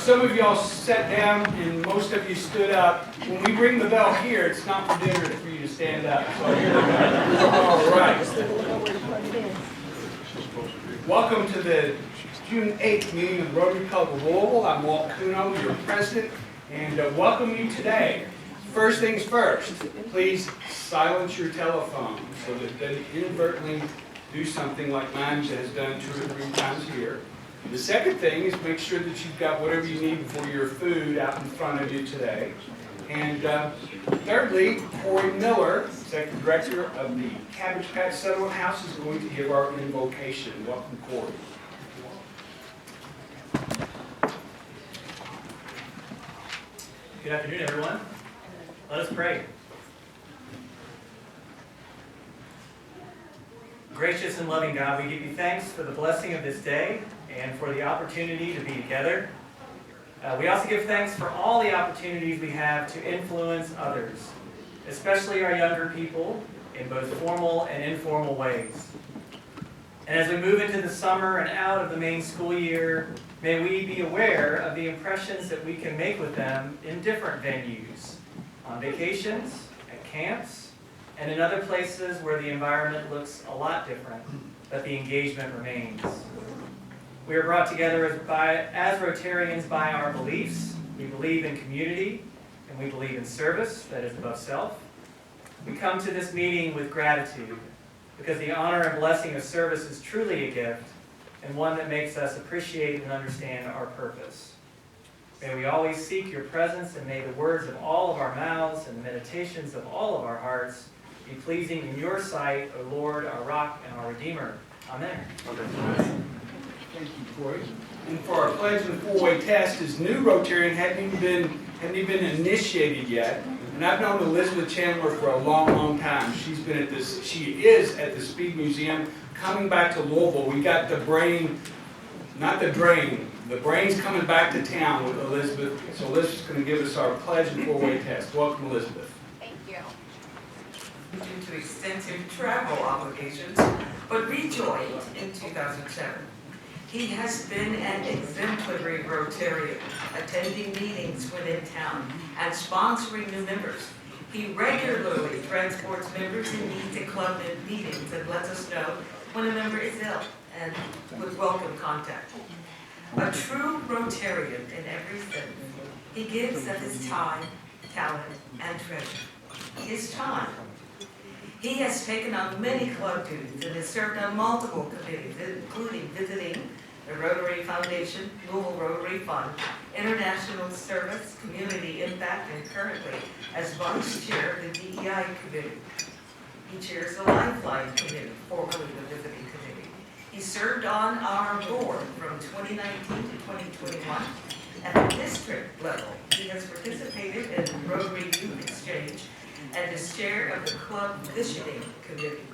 some of y'all sat down and most of you stood up. When we ring the bell here, it's not for dinner, it's for you to stand up. So here we go. All right. Welcome to the June 8th meeting of the Rotary Club of Louisville. I'm Walt Kuno, your president, and welcome you today. First things first, please silence your telephone so that it doesn't inadvertently do something like mine has done 2 or 3 times here. The second thing is make sure that you've got whatever you need for your food out in front of you today. And thirdly, Corey Miller, Executive Director of the Cabbage Patch Settlement House, is going to give our invocation. Welcome, Corey. Good afternoon, everyone. Let us pray. Gracious and loving God, we give you thanks for the blessing of this day and for the opportunity to be together. We also give thanks for all the opportunities we have to influence others, especially our younger people, in both formal and informal ways. And as we move into the summer and out of the main school year, may we be aware of the impressions that we can make with them in different venues, on vacations, at camps, and in other places where the environment looks a lot different, but the engagement remains. We are brought together as Rotarians by our beliefs. We believe in community, and we believe in service that is above self. We come to this meeting with gratitude, because the honor and blessing of service is truly a gift, and one that makes us appreciate and understand our purpose. May we always seek your presence, and may the words of all of our mouths and the meditations of all of our hearts be pleasing in your sight, O Lord, our rock and our Redeemer. Amen. Thank you, Corey. And for our pledge and 4-way test, his new Rotarian hadn't even been initiated yet. And I've known Elizabeth Chandler for a long, long time. She is at the Speed Museum. Coming back to Louisville, we got the brain's coming back to town with Elizabeth. So Elizabeth's going to give us our pledge and 4-way test. Welcome, Elizabeth. Thank you. Due to extensive travel obligations, but rejoined in 2007. He has been an exemplary Rotarian, attending meetings within town and sponsoring new members. He regularly transports members in need to club meetings and lets us know when a member is ill and would welcome contact. A true Rotarian in every sense, he gives of his time, talent, and treasure. His time. He has taken on many club duties and has served on multiple committees, including visiting the Rotary Foundation, Louisville Rotary Fund, International Service, Community Impact, and currently as Vice Chair of the DEI Committee. He chairs the Lifeline Committee, formerly the Visiting Committee. He served on our board from 2019 to 2021. At the district level, he has participated in the Rotary Youth Exchange and is chair of the Club Visioning Committee.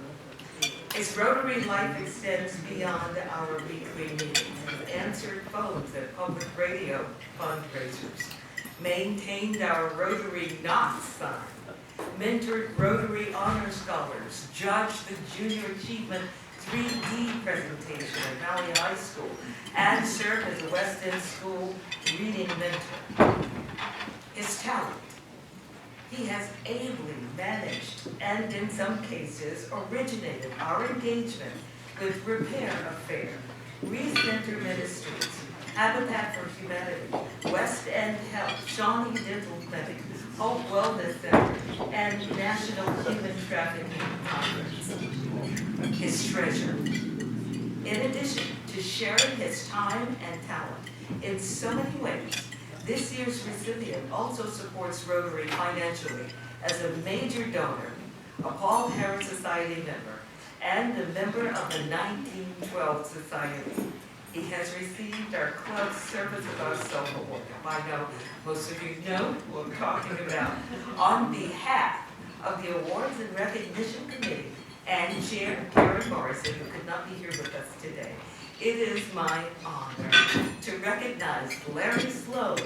His Rotary life extends beyond our weekly meetings. He's answered phones at public radio fundraisers, maintained our Rotary Not sign, mentored Rotary Honor Scholars, judged the Junior Achievement 3D presentation at Valley High School, and served as a West End School reading mentor. His talent. He has ably managed and in some cases originated our engagement with Repair Affair, Recenter Ministries, Habitat for Humanity, West End Health, Shawnee Dental Clinic, Hope Wellness Center, and National Human Trafficking Conference. His treasure. In addition to sharing his time and talent in so many ways, this year's recipient also supports Rotary financially as a major donor, a Paul Harris Society member, and a member of the 1912 Society. He has received our club Service of Ourself Award. I know most of you know what we're talking about. On behalf of the Awards and Recognition Committee and Chair Karen Morrison, who could not be here with us today, it is my honor to recognize Larry Sloan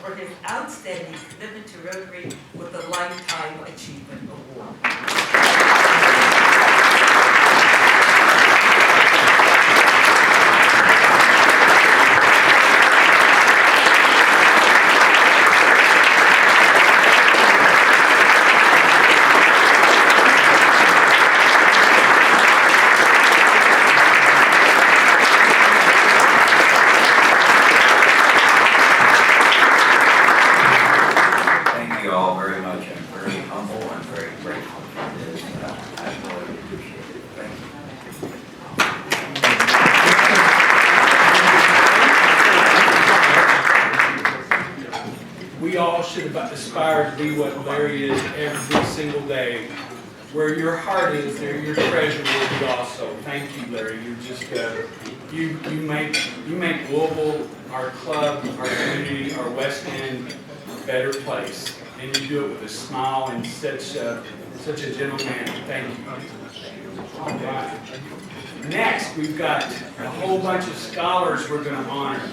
for his outstanding commitment to Rotary with the Lifetime Achievement Award. should aspire to be what Larry is every single day. Where your heart is, there your treasure will be also. Thank you, Larry. You're just you make Louisville, our club, our community, our West End a better place, and you do it with a smile and such a gentle manner. Thank you. All right. Next, we've got a whole bunch of scholars we're going to honor.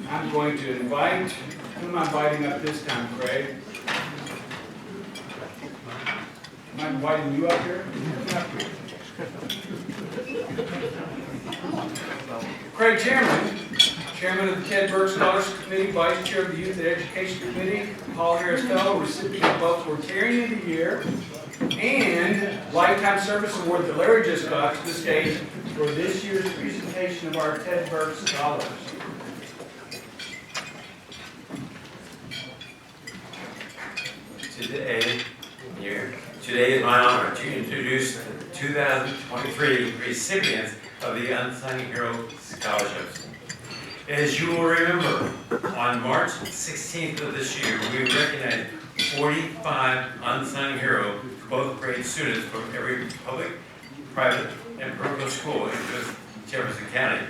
I'm going to invite. Who am I inviting up this time, Craig? Am I inviting you up here? Come up here. Craig Chairman of the Ted Burke Scholarship Committee, Vice Chair of the Youth and Education Committee, Paul Harris Fellow, recipient of both Rotarian of the Year and Lifetime Service Award that Larry just got to the stage for this year's presentation of our Ted Burke Scholars. Today is my honor to introduce the 2023 recipients of the Unsung Hero Scholarships. As you will remember, on March 16th of this year, we recognized 45 unsung heroes, both grade students from every public, private, and parochial school in Jefferson County.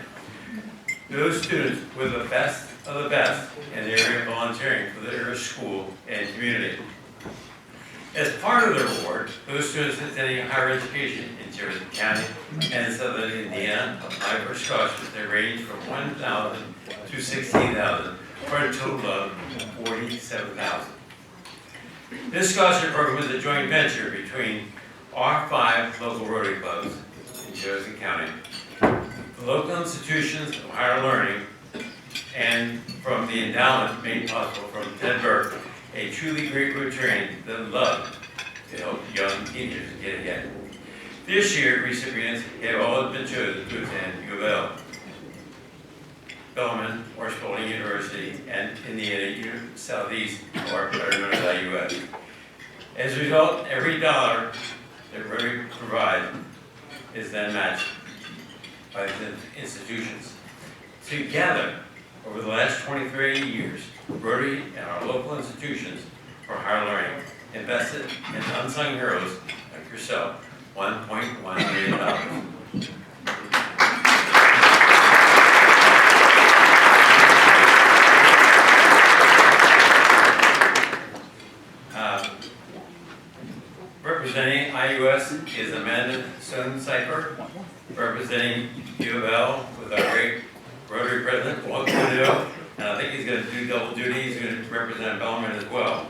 Those students were the best of the best in the area of volunteering for their school and community. As part of their award, those students attending higher education in Jefferson County and Southern Indiana applied for scholarships that range from $1,000 to $16,000 for a total of $47,000. This scholarship program is a joint venture between our 5 local Rotary clubs in Jefferson County, the local institutions of higher learning, and from the endowment made possible from Ted Burke, a truly great Rotarian that loved to help young teenagers get ahead. This year, recipients have all been chosen to attend U of L, Bellarmine, or Spalding University, and Indiana Southeast, or better known as IUS. As a result, every dollar that Rotary provides is then matched by the institutions. Together, over the last 23 years, Rotary and our local institutions for higher learning invested in unsung heroes like yourself $1.1 million. Representing IUS is Amanda Stone-Cipher. Representing U of L with our great Rotary President, Walt Pollio, and I think he's going to do double duty. He's going to represent Bellarmine as well.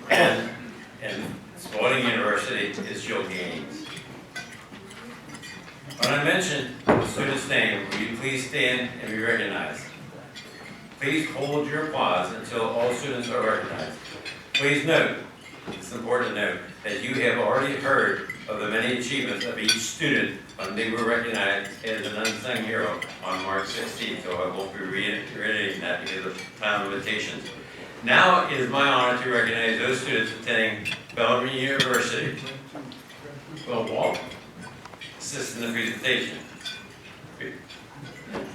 And Spalding University is Jill Gaines. When I mention the student's name, will you please stand and be recognized? Please hold your applause until all students are recognized. Please note, it's important to note, that you have already heard of the many achievements of each student when they were recognized as an unsung hero on March 16th, so I won't be reiterating that because of time limitations. Now it is my honor to recognize those students attending Bellarmine University. Well, Walt, assist in the presentation.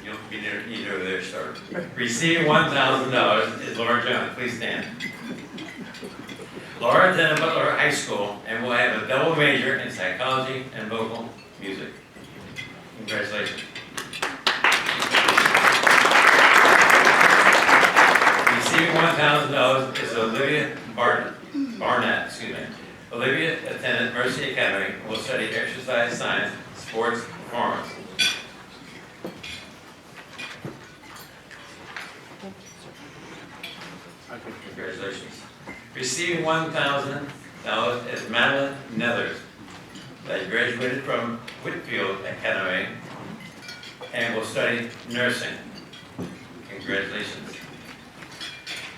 You'll be need over there, start. Receiving $1,000 is Laura Jones. Please stand. Laura attended Butler High School and will have a double major in psychology and vocal music. Congratulations. Receiving $1,000 is Olivia Barnett. Olivia attended Mercy Academy and will study exercise science, sports, performance. Congratulations. Receiving $1,000 is Madeline Nethers, that graduated from Whitfield Academy and will study nursing. Congratulations.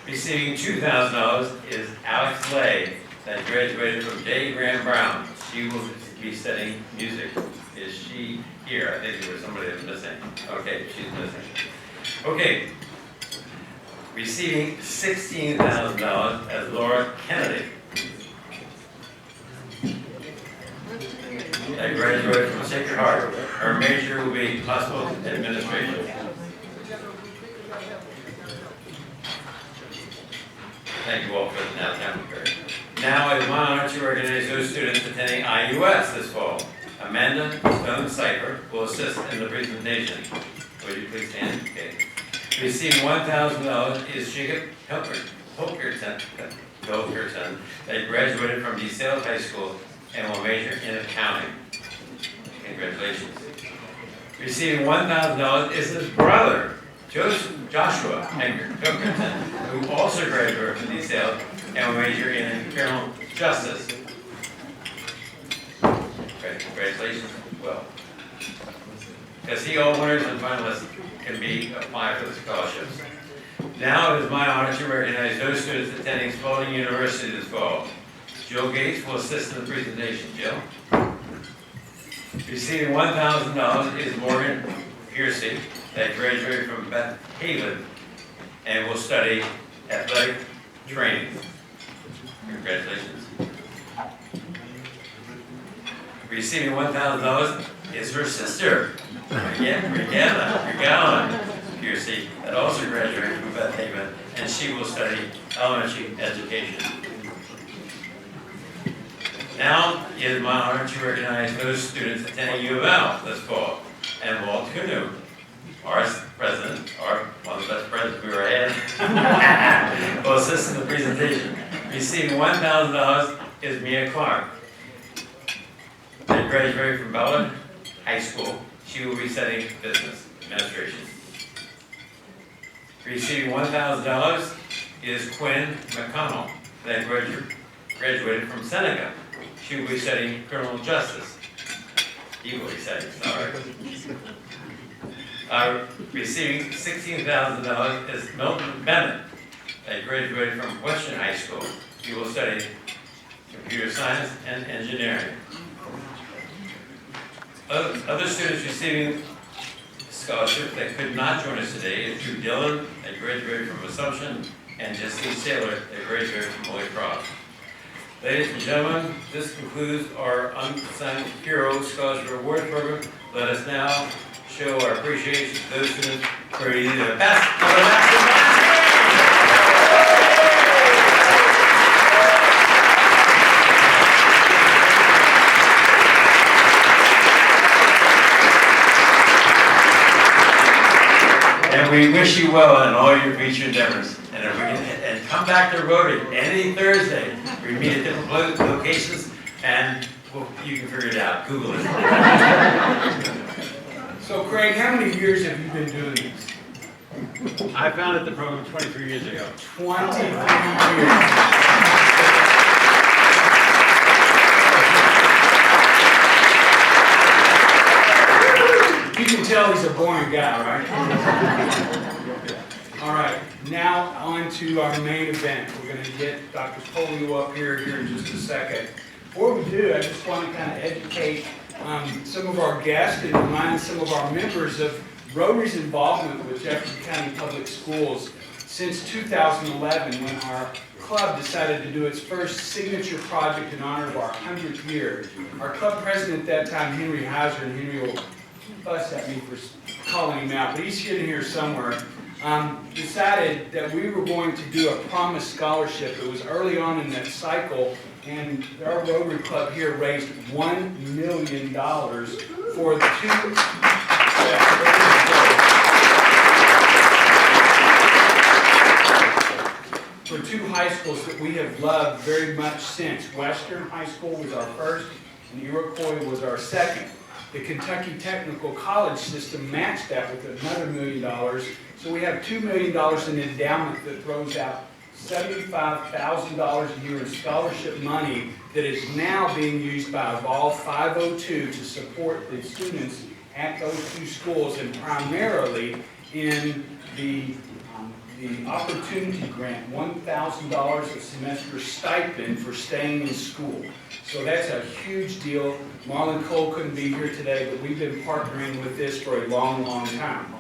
Receiving $2,000 is Alex Lay, that graduated from J. Graham Brown. She will be studying music. Is she here? I think there was somebody that was missing. Okay, she's missing. Okay. Receiving $16,000 as Laura Kennedy, that graduated from Sacred Heart. Her major will be hospital administration. Thank you all for the now time period. Now it is my honor to recognize those students attending IUS this fall. Amanda Stone Cipher will assist in the presentation. Would you please stand? Okay. Receiving $1,000 is Jacob Hilkerton, that graduated from DeSales High School and will major in accounting. Congratulations. Receiving $1,000 is his brother, Joshua Hilkerton, who also graduated from DeSales and will major in criminal justice. Congratulations. Well, as he all winners and finalists can be applied for the scholarships. Now it is my honor to recognize those students attending Spalding University this fall. Jill Gates will assist in the presentation. Jill. Receiving $1,000 is Morgan Piercy, that graduated from Beth Haven and will study athletic training. Congratulations. Receiving $1,000 is her sister, Regala Piercy, that also graduated from Beth Haven, and she will study elementary education. Now it is my honor to recognize those students attending U of L this fall, and Walt Kunu, our president, one of the best presidents we ever had, will assist in the presentation. Receiving $1,000 is Mia Clark. They graduated from Bellwood High School. She will be studying business administration. Receiving $1,000 is Quinn McConnell. They graduated from Seneca. She will be studying criminal justice. Equally studying, sorry. Receiving $16,000 is Milton Bennett. They graduated from Western High School. He will study computer science and engineering. Other students receiving scholarships that could not join us today is Drew Dillon, that graduated from Assumption, and Justine Saylor, that graduated from Holy Cross. Ladies and gentlemen, this concludes our Unsung Hero Scholarship Award Program. Let us now show our appreciation to those students who are either the best or the best. And we wish you well in all your future endeavors. And if we can, and come back to Rotary any Thursday. We meet at different locations, and you can figure it out. Google it. So, Craig, how many years have you been doing this? I founded the program 23 years ago. 23 years. You can tell he's a boring guy, right? All right, now on to our main event. We're going to get Dr. Pollio up here in just a second. Before we do, I just want to kind of educate some of our guests and remind some of our members of Rotary's involvement with Jefferson County Public Schools since 2011, when our club decided to do its first signature project in honor of our 100th year. Our club president at that time, Henry Hauser, and Henry will fuss at me for calling him out, but he's sitting here somewhere, decided that we were going to do a promise scholarship. It was early on in that cycle, and our Rotary Club here raised $1 million for the two high schools that we have loved very much since. Western High School was our first, and Iroquois was our second. The Kentucky Technical College system matched that with another $1 million. So we have $2 million in endowment that throws out $75,000 a year in scholarship money that is now being used by Evolve 502 to support the students at those two schools, and primarily in the opportunity grant, $1,000 a semester stipend for staying in school. So that's a huge deal. Marlon Cole couldn't be here today, but we've been partnering with this for a long, long time.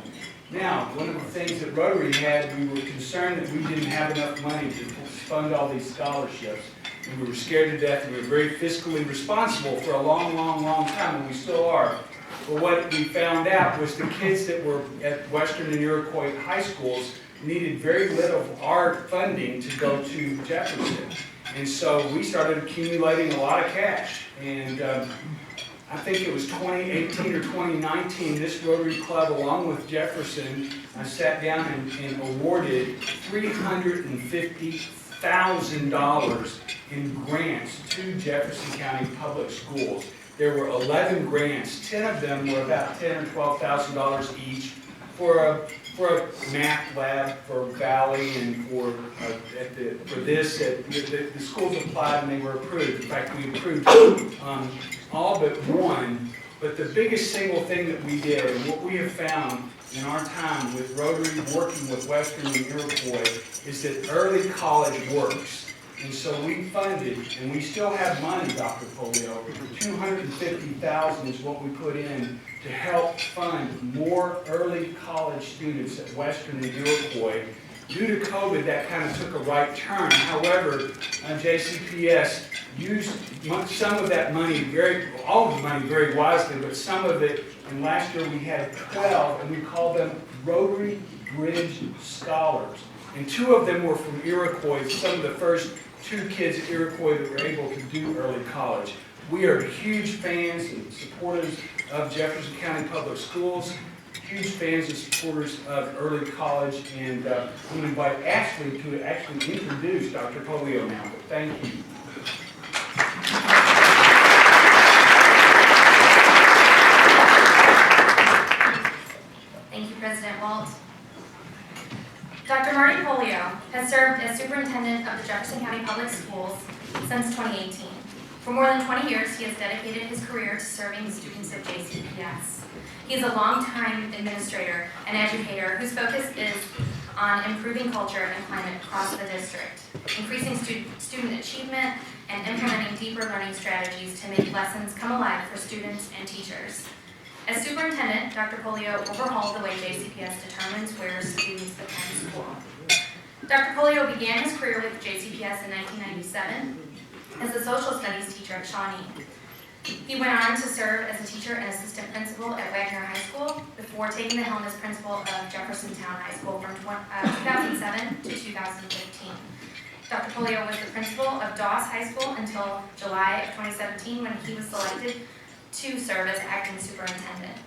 Now, one of the things that Rotary had, we were concerned that we didn't have enough money to fund all these scholarships. And we were scared to death, and we were very fiscally responsible for a long, long, long time, and we still are. But what we found out was the kids that were at Western and Iroquois high schools needed very little of our funding to go to Jefferson. And so we started accumulating a lot of cash. And I think it was 2018 or 2019, this Rotary Club, along with Jefferson, sat down and awarded $350,000 in grants to Jefferson County Public Schools. There were 11 grants. 10 of them were about $10,000 or $12,000 each for a math lab for Valley and for this. The schools applied and they were approved. In fact, we approved all but one. But the biggest single thing that we did, and what we have found in our time with Rotary working with Western and Iroquois, is that early college works. And so we funded, and we still have money, Dr. Pollio, $250,000 is what we put in to help fund more early college students at Western and Iroquois. Due to COVID, that kind of took a right turn. However, JCPS used some of that money, all of the money very wisely, but some of it, and last year we had 12, and we called them Rotary Bridge Scholars. And 2 of them were from Iroquois, some of the first 2 kids at Iroquois that were able to do early college. We are huge fans and supporters of Jefferson County Public Schools, huge fans and supporters of early college, and I'm going to invite Ashley to actually introduce Dr. Pollio now, but thank you. Thank you, President Walt. Dr. Marty Pollio has served as Superintendent of the Jefferson County Public Schools since 2018. For more than 20 years, he has dedicated his career to serving students at JCPS. He is a longtime administrator and educator whose focus is on improving culture and climate across the district, increasing student achievement, and implementing deeper learning strategies to make lessons come alive for students and teachers. As superintendent, Dr. Pollio overhauled the way JCPS determines where students attend school. Dr. Pollio began his career with JCPS in 1997 as a social studies teacher at Shawnee. He went on to serve as a teacher and assistant principal at Wagner High School before taking the helm as principal of Jefferson Town High School from 2007 to 2015. Dr. Pollio was the principal of Doss High School until July of 2017 when he was selected to serve as acting superintendent.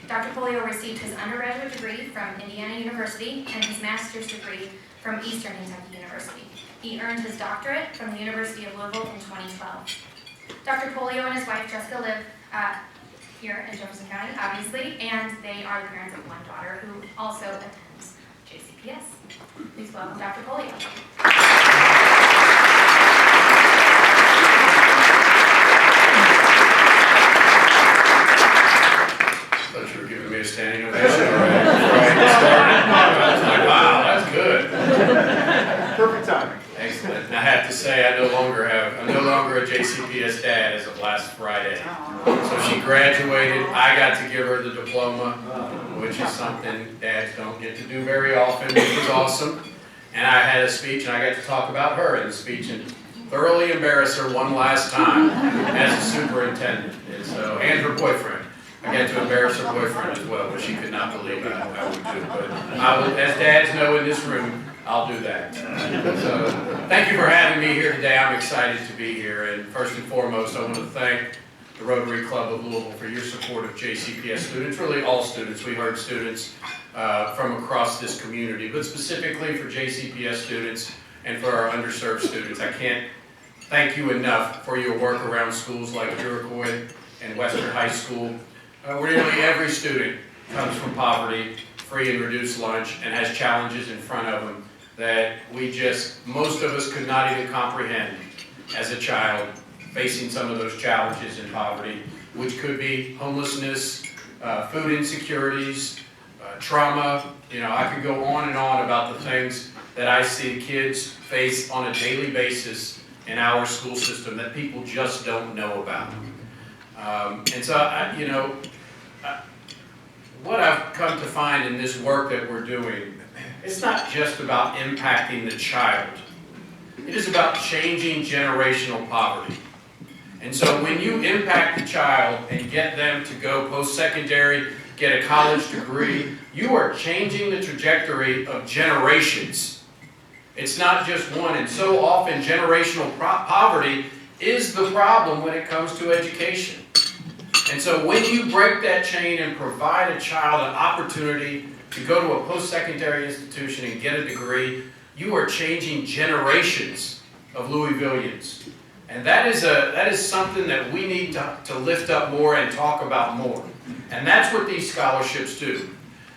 Dr. Pollio received his undergraduate degree from Indiana University and his master's degree from Eastern Kentucky University. He earned his doctorate from the University of Louisville in 2012. Dr. Pollio and his wife Jessica live here in Jefferson County, obviously, and they are the parents of one daughter who also attends JCPS. Please welcome Dr. Pollio. Thought you were giving me a standing ovation already. Wow, that's good. Perfect timing. Excellent. And I have to say, I'm no longer a JCPS dad as of last Friday. So she graduated. I got to give her the diploma, which is something dads don't get to do very often, which was awesome. And I had a speech, and I got to talk about her in the speech and thoroughly embarrass her one last time as a superintendent. And her boyfriend. I got to embarrass her boyfriend as well, but she could not believe I would do it. But as dads know in this room, I'll do that. So thank you for having me here today. I'm excited to be here. And first and foremost, I want to thank the Rotary Club of Louisville for your support of JCPS students, really all students. We heard students from across this community, but specifically for JCPS students and for our underserved students. I can't thank you enough for your work around schools like Iroquois and Western High School, where nearly every student comes from poverty, free and reduced lunch, and has challenges in front of them that most of us could not even comprehend as a child, facing some of those challenges in poverty, which could be homelessness, food insecurities, trauma. I could go on and on about the things that I see kids face on a daily basis in our school system that people just don't know about. And so, what I've come to find in this work that we're doing, it's not just about impacting the child. It is about changing generational poverty. And so when you impact a child and get them to go post-secondary, get a college degree, you are changing the trajectory of generations. It's not just one, and so often generational poverty is the problem when it comes to education. And so when you break that chain and provide a child an opportunity to go to a post-secondary institution and get a degree, you are changing generations of Louisvillians. And that is something that we need to lift up more and talk about more. And that's what these scholarships do.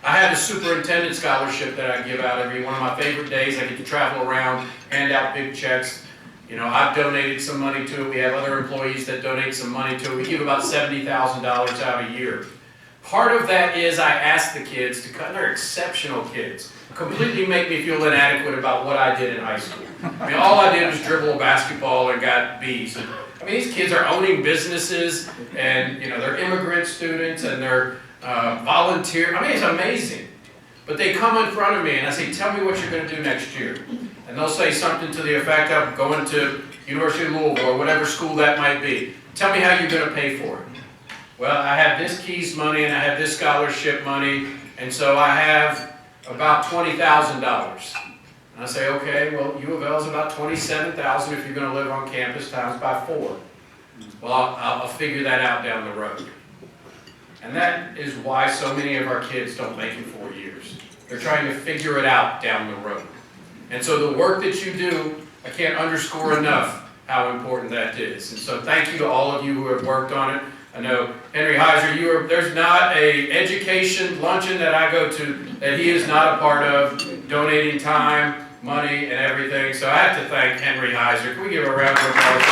I have a superintendent scholarship that I give out every one of my favorite days. I get to travel around, hand out big checks. You know, I've donated some money to it. We have other employees that donate some money to it. We give about $70,000 out a year. Part of that is I ask the kids to come. They're exceptional kids. Completely make me feel inadequate about what I did in high school. I mean, all I did was dribble a basketball and got B's. And, I mean, these kids are owning businesses, and you know, they're immigrant students, and they're volunteer. I mean, it's amazing. But they come in front of me and I say, tell me what you're going to do next year. And they'll say something to the effect of going to University of Louisville or whatever school that might be. Tell me how you're going to pay for it. Well, I have this Keys money and I have this scholarship money, and so I have about $20,000. And I say, okay, well, U of L is about $27,000 if you're going to live on campus times by 4. Well, I'll figure that out down the road. And that is why so many of our kids don't make it 4 years. They're trying to figure it out down the road. And so the work that you do, I can't underscore enough how important that is. And so thank you to all of you who have worked on it. I know Henry Heiser, there's not an education luncheon that I go to that he is not a part of, donating time, money, and everything. So I have to thank Henry Heiser. Can we give a round of applause?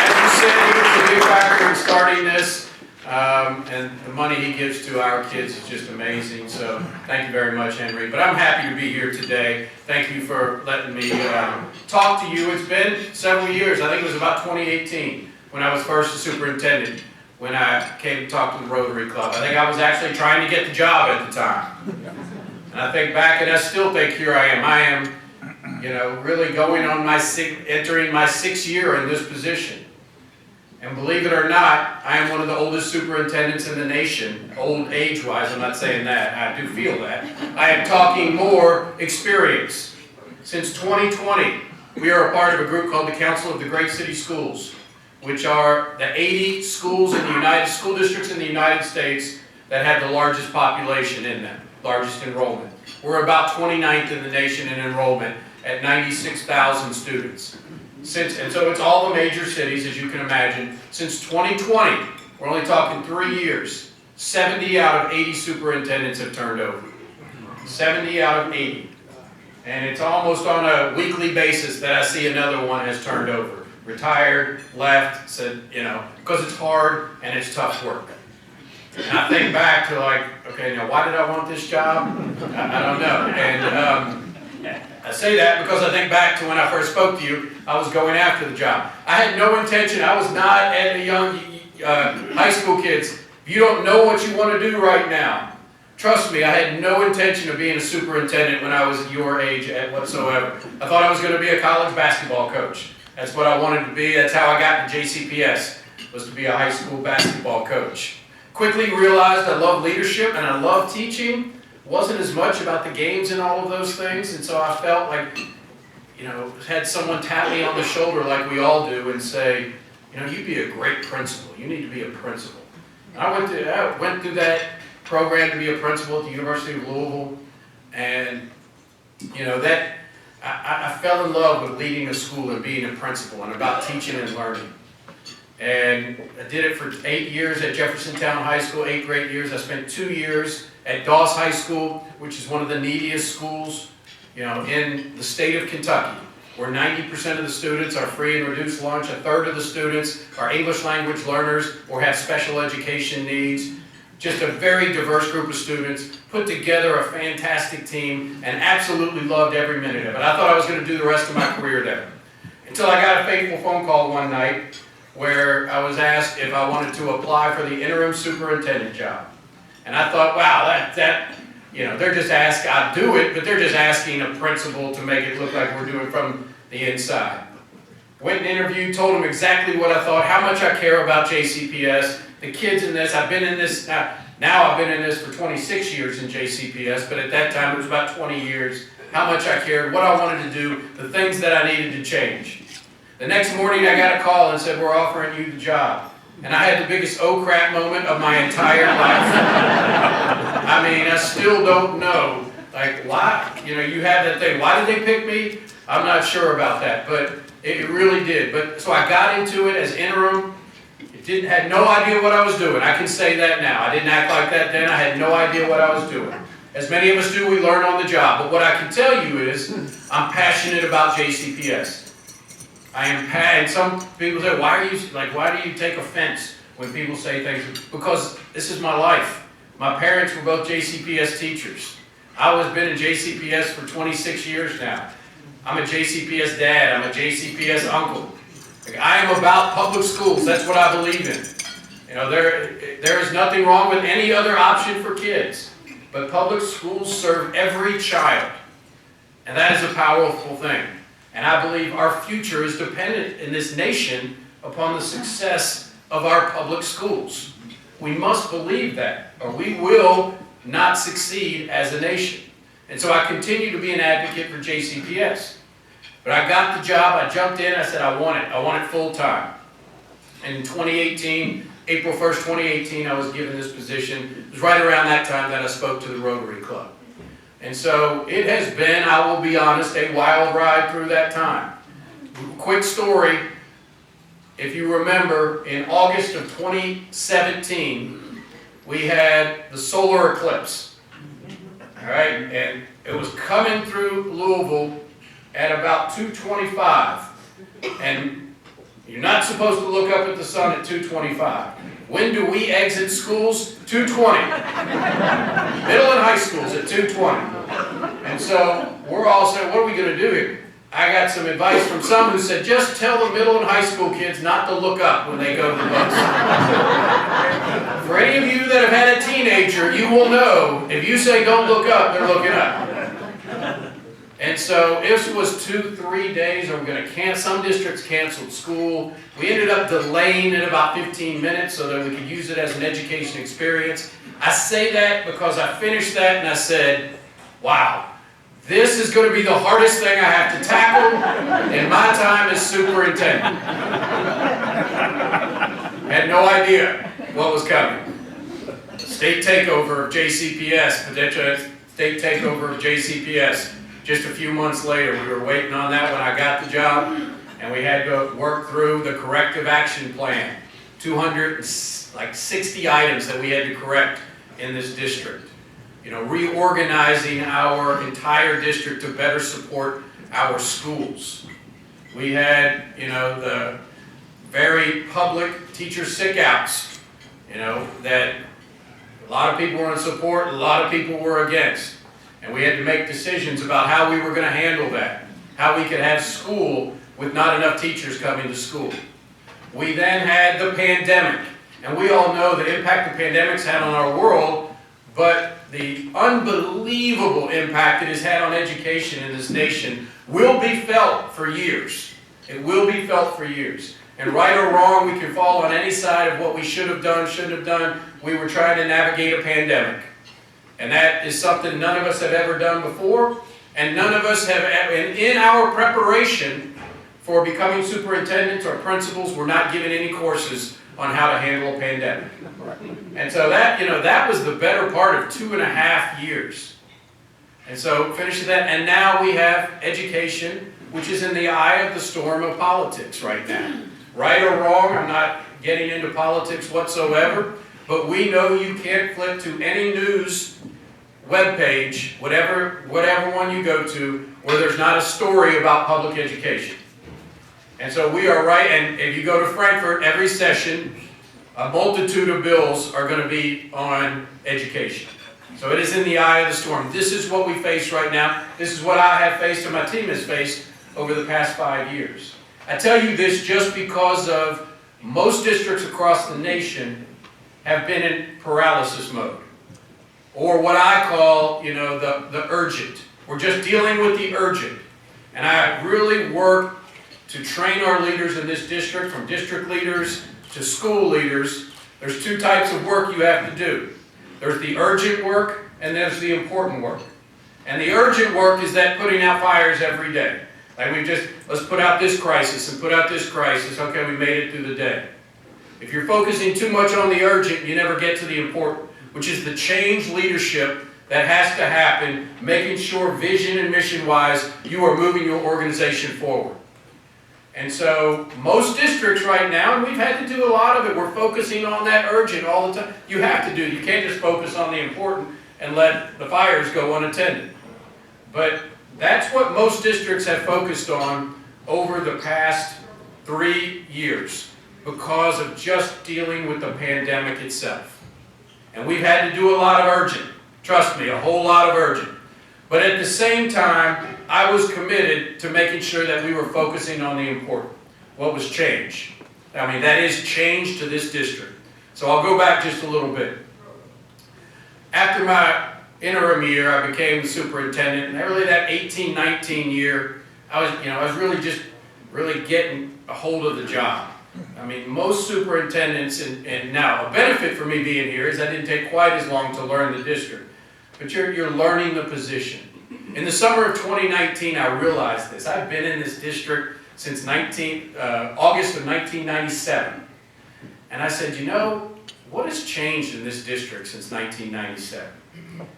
As you said, he was a big factor in starting this, and the money he gives to our kids is just amazing. So thank you very much, Henry. But I'm happy to be here today. Thank you for letting me talk to you. It's been several years. I think it was about 2018 when I was first a superintendent, when I came to talk to the Rotary Club. I think I was actually trying to get the job at the time. And I think back, and I still think here I am. I am, you know, really going on entering my 6th year in this position. And believe it or not, I am one of the oldest superintendents in the nation, old age-wise. I'm not saying that. I do feel that. I am talking more experience. Since 2020, we are a part of a group called the Council of the Great City Schools, which are the 80 schools in the school districts in the United States that have the largest population in them, largest enrollment. We're about 29th in the nation in enrollment at 96,000 students. And so it's all the major cities, as you can imagine. Since 2020, we're only talking 3 years, 70 out of 80 superintendents have turned over. 70 out of 80. And it's almost on a weekly basis that I see another one has turned over. Retired, left, said, you know, because it's hard and it's tough work. And I think back to like, okay, now why did I want this job? I don't know. And I say that because I think back to when I first spoke to you, I was going after the job. I had no intention. I was not at a young high school kids. If you don't know what you want to do right now, trust me, I had no intention of being a superintendent when I was your age whatsoever. I thought I was going to be a college basketball coach. That's what I wanted to be. That's how I got to JCPS, was to be a high school basketball coach. Quickly realized I love leadership and I love teaching. Wasn't as much about the games and all of those things, and so I felt like, you know, had someone tap me on the shoulder like we all do and say, you know, you'd be a great principal. You need to be a principal. And I went through that program to be a principal at the University of Louisville, and you know that I fell in love with leading a school and being a principal and about teaching and learning. And I did it for 8 years at Jefferson High School, 8 great years. I spent 2 years at Doss High School, which is one of the neediest schools, you know, in the state of Kentucky, where 90% of the students are free and reduced lunch, a third of the students are English language learners or have special education needs. Just a very diverse group of students, put together a fantastic team, and absolutely loved every minute of it. I thought I was going to do the rest of my career there. Until I got a fateful phone call one night where I was asked if I wanted to apply for the interim superintendent job. And I thought, wow, they're just asking, I do it, but they're just asking a principal to make it look like we're doing it from the inside. Went and interviewed, told them exactly what I thought, how much I care about JCPS, the kids in this. I've been in this, now I've been in this for 26 years in JCPS, but at that time it was about 20 years. How much I cared, what I wanted to do, the things that I needed to change. The next morning I got a call and said, we're offering you the job. And I had the biggest oh crap moment of my entire life. I mean, I still don't know, like, why, you have that thing. Why did they pick me? I'm not sure about that, but it really did. But so I got into it as interim. Had no idea what I was doing. I can say that now. I didn't act like that then. I had no idea what I was doing. As many of us do, we learn on the job. But what I can tell you is, I'm passionate about JCPS. I am and some people say, why do you take offense when people say things? Because this is my life. My parents were both JCPS teachers. I've been in JCPS for 26 years now. I'm a JCPS dad. I'm a JCPS uncle. I am about public schools. That's what I believe in. There is nothing wrong with any other option for kids. But public schools serve every child. And that is a powerful thing. And I believe our future is dependent in this nation upon the success of our public schools. We must believe that, or we will not succeed as a nation. And so I continue to be an advocate for JCPS. But I got the job, I jumped in, I said I want it full time. In 2018, April 1st, 2018, I was given this position. It was right around that time that I spoke to the Rotary Club. And so it has been, I will be honest, a wild ride through that time. Quick story, if you remember, in August of 2017, we had the solar eclipse. All right, and it was coming through Louisville at about 2:25. And you're not supposed to look up at the sun at 2:25. When do we exit schools? 2:20. Middle and high schools at 2:20. And so we're all saying, what are we going to do here? I got some advice from some who said, just tell the middle and high school kids not to look up when they go to the bus. For any of you that have had a teenager, you will know, if you say don't look up, they're looking up. And so this was 2-3 days, and we're going to cancel. Some districts canceled school. We ended up delaying it about 15 minutes so that we could use it as an education experience. I say that because I finished that and I said, wow, this is going to be the hardest thing I have to tackle in my time as superintendent. Had no idea what was coming. State takeover of JCPS, potential state takeover of JCPS. Just a few months later, we were waiting on that when I got the job, and we had to work through the corrective action plan. 260 items that we had to correct in this district. Reorganizing our entire district to better support our schools. We had, the very public teacher sick-outs, that a lot of people were in support, a lot of people were against. And we had to make decisions about how we were going to handle that, how we could have school with not enough teachers coming to school. We then had the pandemic, and we all know the impact the pandemic's had on our world, but the unbelievable impact it has had on education in this nation will be felt for years. It will be felt for years. And right or wrong, we can fall on any side of what we should have done, shouldn't have done. We were trying to navigate a pandemic. And that is something none of us have ever done before, and none of us have, and in our preparation for becoming superintendents or principals, we're not given any courses on how to handle a pandemic. And so that, that was the better part of 2.5 years. And so finishing that, and now we have education, which is in the eye of the storm of politics right now. Right or wrong, I'm not getting into politics whatsoever, but we know you can't flip to any news webpage, whatever one you go to, where there's not a story about public education. And so we are right, and if you go to Frankfurt, every session, a multitude of bills are going to be on education. So it is in the eye of the storm. This is what we face right now. This is what I have faced and my team has faced over the past 5 years. I tell you this just because of most districts across the nation have been in paralysis mode. or what I call, the urgent. We're just dealing with the urgent. And I really work to train our leaders in this district, from district leaders to school leaders. There's two types of work you have to do. There's the urgent work and there's the important work. And the urgent work is that putting out fires every day. Like let's put out this crisis and put out this crisis. Okay, we made it through the day. If you're focusing too much on the urgent, you never get to the important, which is the change leadership that has to happen, making sure vision and mission-wise, you are moving your organization forward. And so most districts right now, and we've had to do a lot of it, we're focusing on that urgent all the time. You have to do. You can't just focus on the important and let the fires go unattended. But that's what most districts have focused on over the past 3 years because of just dealing with the pandemic itself. And we've had to do a lot of urgent. Trust me, a whole lot of urgent. But at the same time, I was committed to making sure that we were focusing on the important. What was change? I mean, that is change to this district. So I'll go back just a little bit. After my interim year, I became the superintendent, and really that 18-19 year, I was really getting a hold of the job. I mean, most superintendents, and now a benefit for me being here is I didn't take quite as long to learn the district, but you're learning the position. In the summer of 2019, I realized this. I've been in this district since August of 1997, and I said, what has changed in this district since 1997?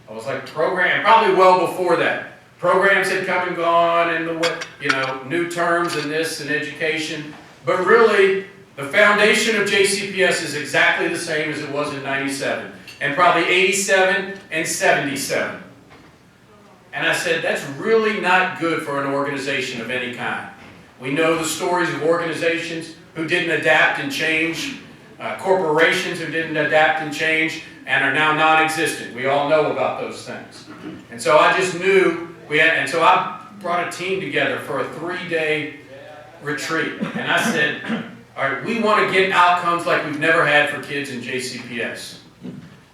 I was like, probably well before that. Programs had come and gone, and new terms and this and education. But really, the foundation of JCPS is exactly the same as it was in 97, and probably 87 and 77. And I said, that's really not good for an organization of any kind. We know the stories of organizations who didn't adapt and change, corporations who didn't adapt and change, and are now non-existent. We all know about those things. And so I just knew and so I brought a team together for a 3-day retreat. And I said, all right, we want to get outcomes like we've never had for kids in JCPS.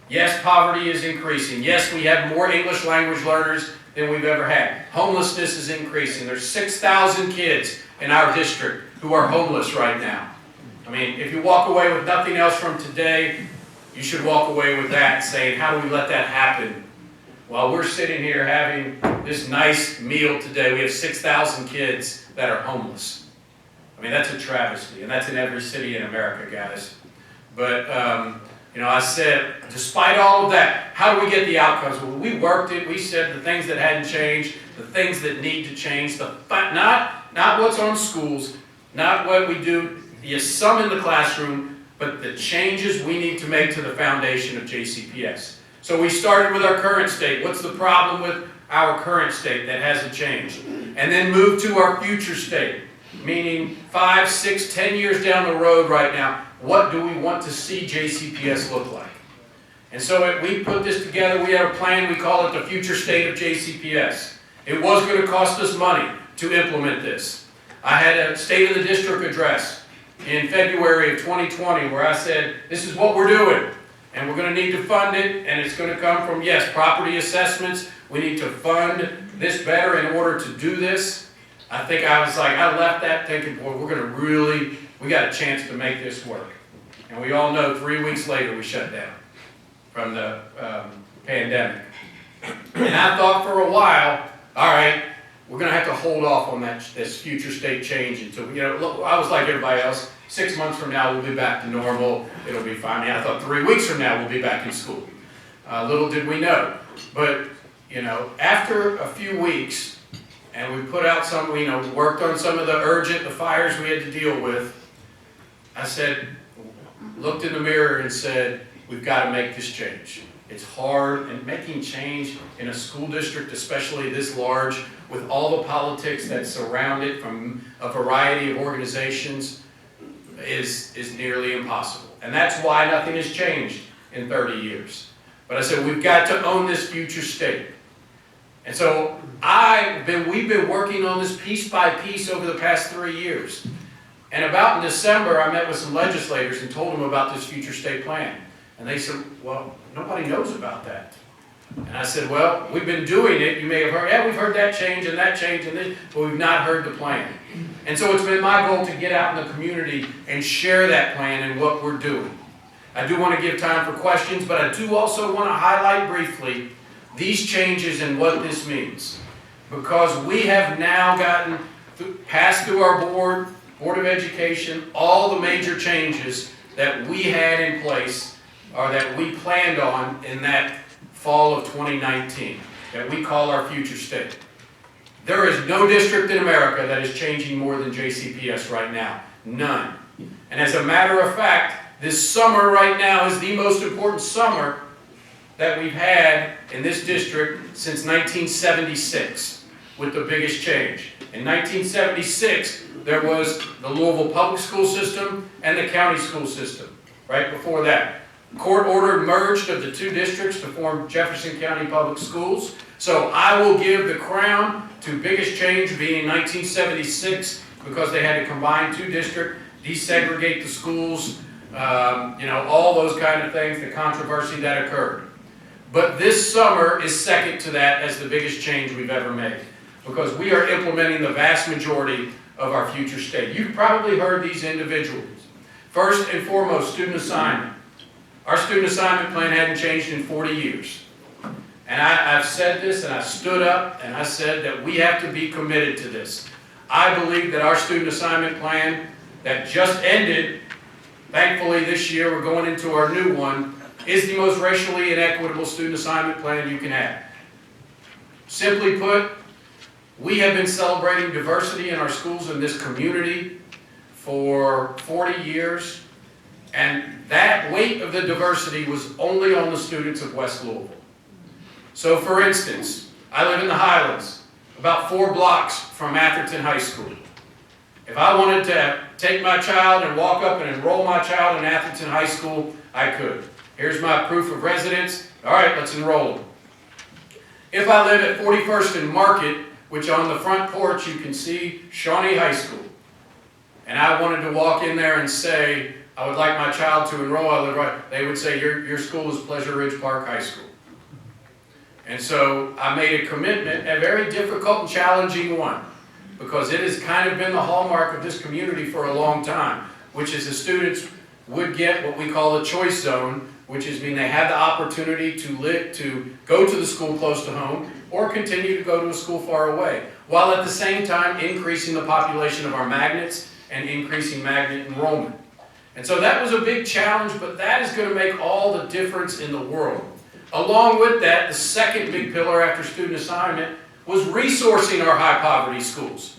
Yes, poverty is increasing. Yes, we have more English language learners than we've ever had. Homelessness is increasing. There's 6,000 kids in our district who are homeless right now. I mean, if you walk away with nothing else from today, you should walk away with that saying, how do we let that happen? While we're sitting here having this nice meal today, we have 6,000 kids that are homeless. I mean, that's a travesty, and that's in every city in America, guys. But, I said, despite all of that, how do we get the outcomes? Well, we worked it. We said the things that hadn't changed, the things that need to change, not what's on schools, not what we do, some in the classroom, but the changes we need to make to the foundation of JCPS. So we started with our current state. What's the problem with our current state that hasn't changed? And then moved to our future state, meaning 5, 6, 10 years down the road right now, what do we want to see JCPS look like? And so we put this together. We have a plan. We call it the future state of JCPS. It was going to cost us money to implement this. I had a State of the District address in February of 2020 where I said, this is what we're doing. And we're going to need to fund it, and it's going to come from, yes, property assessments. We need to fund this better in order to do this. I think I left that thinking, boy, we got a chance to make this work. And we all know 3 weeks later we shut down from the pandemic. And I thought for a while, all right, we're going to have to hold off on this future state change until, I was like everybody else. 6 months from now, we'll be back to normal. It'll be fine. I thought 3 weeks from now, we'll be back in school. Little did we know. But, after a few weeks, and we put out worked on some of the fires we had to deal with, I looked in the mirror and said, we've got to make this change. It's hard, and making change in a school district, especially this large, with all the politics that surround it from a variety of organizations, is nearly impossible. And that's why nothing has changed in 30 years. But I said, we've got to own this future state. And so we've been working on this piece by piece over the past 3 years. And about in December, I met with some legislators and told them about this future state plan. And they said, well, nobody knows about that. And I said, well, we've been doing it. You may have heard, yeah, we've heard that change and this, but we've not heard the plan. And so it's been my goal to get out in the community and share that plan and what we're doing. I do want to give time for questions, but I do also want to highlight briefly these changes and what this means. Because we have now gotten passed through our Board of Education, all the major changes that we had in place or that we planned on in that fall of 2019 that we call our future state. There is no district in America that is changing more than JCPS right now. None. And as a matter of fact, this summer right now is the most important summer that we've had in this district since 1976 with the biggest change. In 1976, there was the Louisville public school system and the county school system. Right before that, court ordered merged of the two districts to form Jefferson County Public Schools. So I will give the crown to biggest change being in 1976 because they had to combine two districts, desegregate the schools, all those kind of things, the controversy that occurred. But this summer is second to that as the biggest change we've ever made because we are implementing the vast majority of our future state. You've probably heard these individuals. First and foremost, student assignment. Our student assignment plan hadn't changed in 40 years. And I've said this and I stood up and I said that we have to be committed to this. I believe that our student assignment plan that just ended, thankfully this year we're going into our new one, is the most racially inequitable student assignment plan you can have. Simply put, we have been celebrating diversity in our schools in this community for 40 years, and that weight of the diversity was only on the students of West Louisville. So for instance, I live in the Highlands, about 4 blocks from Atherton High School. If I wanted to take my child and walk up and enroll my child in Atherton High School, I could. Here's my proof of residence. All right, let's enroll them. If I live at 41st and Market, which on the front porch you can see Shawnee High School, and I wanted to walk in there and say, I would like my child to enroll, they would say, your school is Pleasure Ridge Park High School. And so I made a commitment, a very difficult and challenging one, because it has kind of been the hallmark of this community for a long time, which is the students would get what we call a choice zone, which is mean they have the opportunity to go to the school close to home or continue to go to a school far away, while at the same time increasing the population of our magnets and increasing magnet enrollment. And so that was a big challenge, but that is going to make all the difference in the world. Along with that, the second big pillar after student assignment was resourcing our high poverty schools.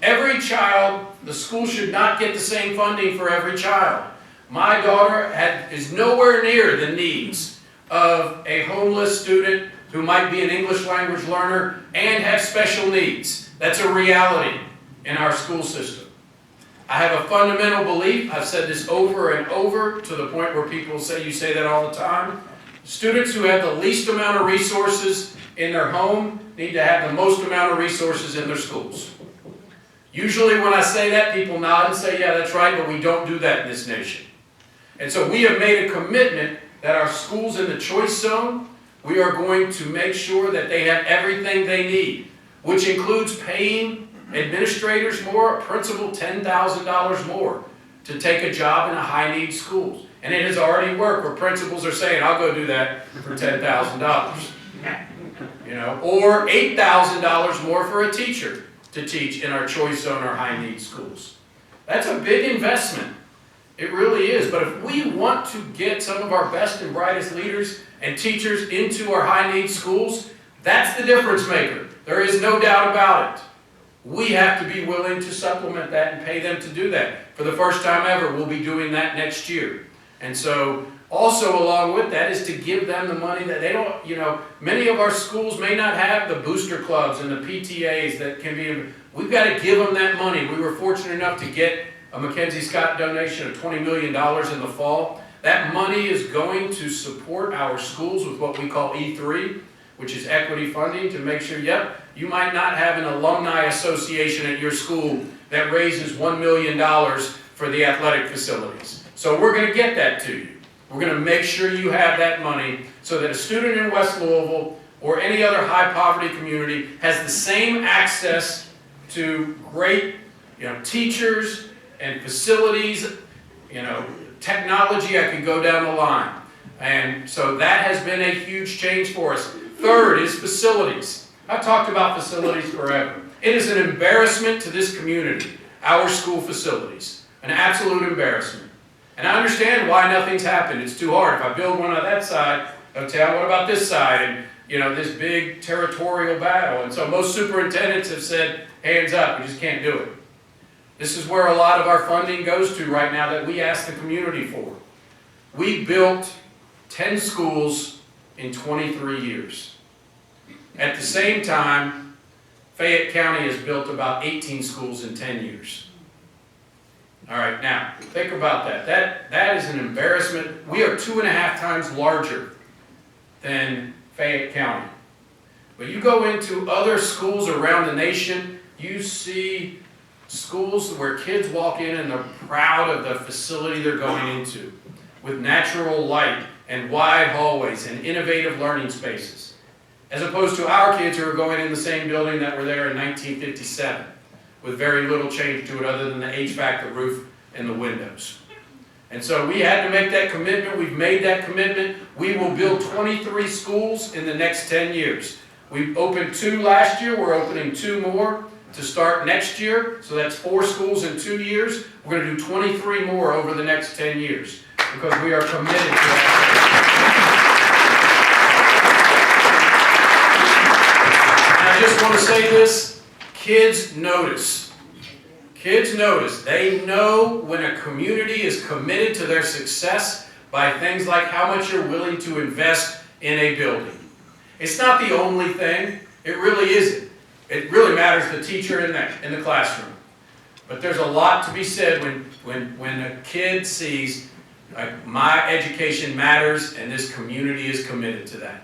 Every child, the school should not get the same funding for every child. My daughter is nowhere near the needs of a homeless student who might be an English language learner and have special needs. That's a reality in our school system. I have a fundamental belief, I've said this over and over to the point where people say, you say that all the time. Students who have the least amount of resources in their home need to have the most amount of resources in their schools. Usually when I say that, people nod and say, yeah, that's right, but we don't do that in this nation. And so we have made a commitment that our schools in the choice zone, we are going to make sure that they have everything they need, which includes paying administrators more, a principal $10,000 more to take a job in a high-need school. And it has already worked where principals are saying, I'll go do that for $10,000. Or $8,000 more for a teacher to teach in our choice zone or high-need schools. That's a big investment. It really is. But if we want to get some of our best and brightest leaders and teachers into our high-need schools, that's the difference maker. There is no doubt about it. We have to be willing to supplement that and pay them to do that. For the first time ever, we'll be doing that next year. And so, also along with that is to give them the money that they don't, many of our schools may not have the booster clubs and the PTAs that can be, we've got to give them that money. We were fortunate enough to get a Mackenzie Scott donation of $20 million in the fall. That money is going to support our schools with what we call E3, which is equity funding to make sure, you might not have an alumni association at your school that raises $1 million for the athletic facilities. So we're going to get that to you. We're going to make sure you have that money so that a student in West Louisville or any other high poverty community has the same access to great, teachers and facilities, technology. I could go down the line. And so that has been a huge change for us. Third is facilities. I've talked about facilities forever. It is an embarrassment to this community, our school facilities, an absolute embarrassment. And I understand why nothing's happened. It's too hard. If I build one on that side of town, what about this side? And this big territorial battle. And so most superintendents have said, hands up, we just can't do it. This is where a lot of our funding goes to right now that we ask the community for. We built 10 schools in 23 years. At the same time, Fayette County has built about 18 schools in 10 years. All right, now, think about that. That is an embarrassment. We are 2.5 times larger than Fayette County. But you go into other schools around the nation, you see schools where kids walk in and they're proud of the facility they're going into, with natural light and wide hallways and innovative learning spaces, as opposed to our kids who are going in the same building that were there in 1957, with very little change to it other than the HVAC, the roof, and the windows. And so we had to make that commitment. We've made that commitment. We will build 23 schools in the next 10 years. We opened 2 last year. We're opening 2 more to start next year. So that's 4 schools in 2 years. We're going to do 23 more over the next 10 years because we are committed to that. And I just want to say this, kids notice. Kids notice. They know when a community is committed to their success by things like how much you're willing to invest in a building. It's not the only thing. It really isn't. It really matters the teacher in the classroom. But there's a lot to be said when a kid sees my education matters and this community is committed to that.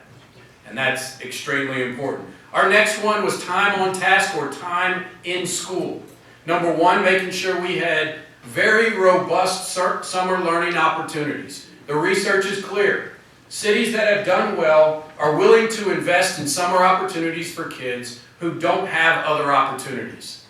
And that's extremely important. Our next one was time on task or time in school. Number 1, making sure we had very robust summer learning opportunities. The research is clear. Cities that have done well are willing to invest in summer opportunities for kids who don't have other opportunities.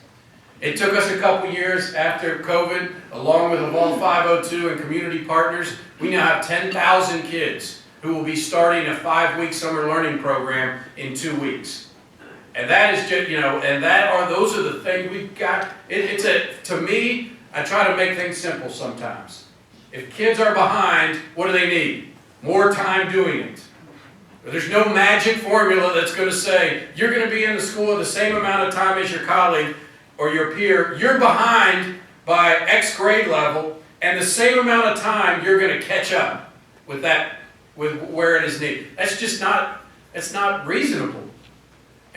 It took us a couple years after COVID, along with Evolve 502 and community partners, we now have 10,000 kids who will be starting a 5-week summer learning program in 2 weeks. And that is just, those are the things we've got. To me, I try to make things simple sometimes. If kids are behind, what do they need? More time doing it. There's no magic formula that's going to say, you're going to be in the school the same amount of time as your colleague or your peer. You're behind by X grade level, and the same amount of time you're going to catch up with where it is needed. That's just not reasonable.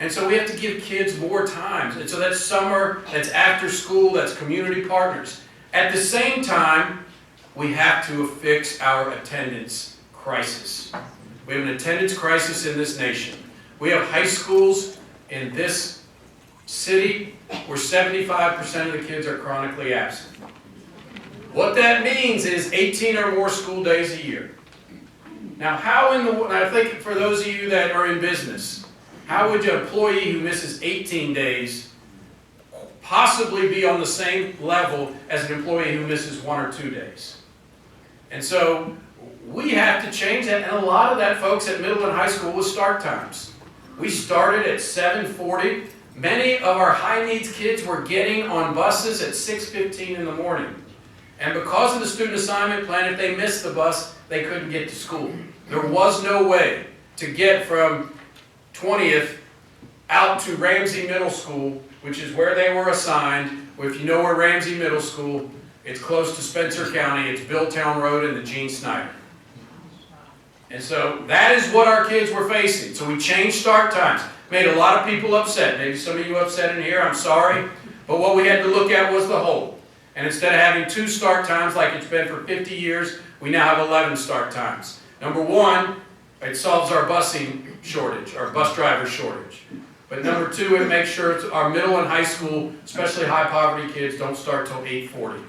And so we have to give kids more time. And so that's summer, that's after school, that's community partners. At the same time, we have to fix our attendance crisis. We have an attendance crisis in this nation. We have high schools in this city where 75% of the kids are chronically absent. What that means is 18 or more school days a year. Now, I think for those of you that are in business, how would an employee who misses 18 days possibly be on the same level as an employee who misses 1 or 2 days? And so we have to change that, and a lot of that, folks, at middle and high school was start times. We started at 7:40. Many of our high needs kids were getting on buses at 6:15 in the morning. And because of the student assignment plan, if they missed the bus, they couldn't get to school. There was no way to get from 20th out to Ramsey Middle School, which is where they were assigned. If you know where Ramsey Middle School, it's close to Spencer County. It's Billtown Road and the Gene Snyder. And so that is what our kids were facing. So we changed start times. Made a lot of people upset. Maybe some of you upset in here, I'm sorry. But what we had to look at was the whole. And instead of having 2 start times like it's been for 50 years, we now have 11 start times. Number 1, it solves our busing shortage, our bus driver shortage. But number 2, it makes sure our middle and high school, especially high poverty kids, don't start till 8:40.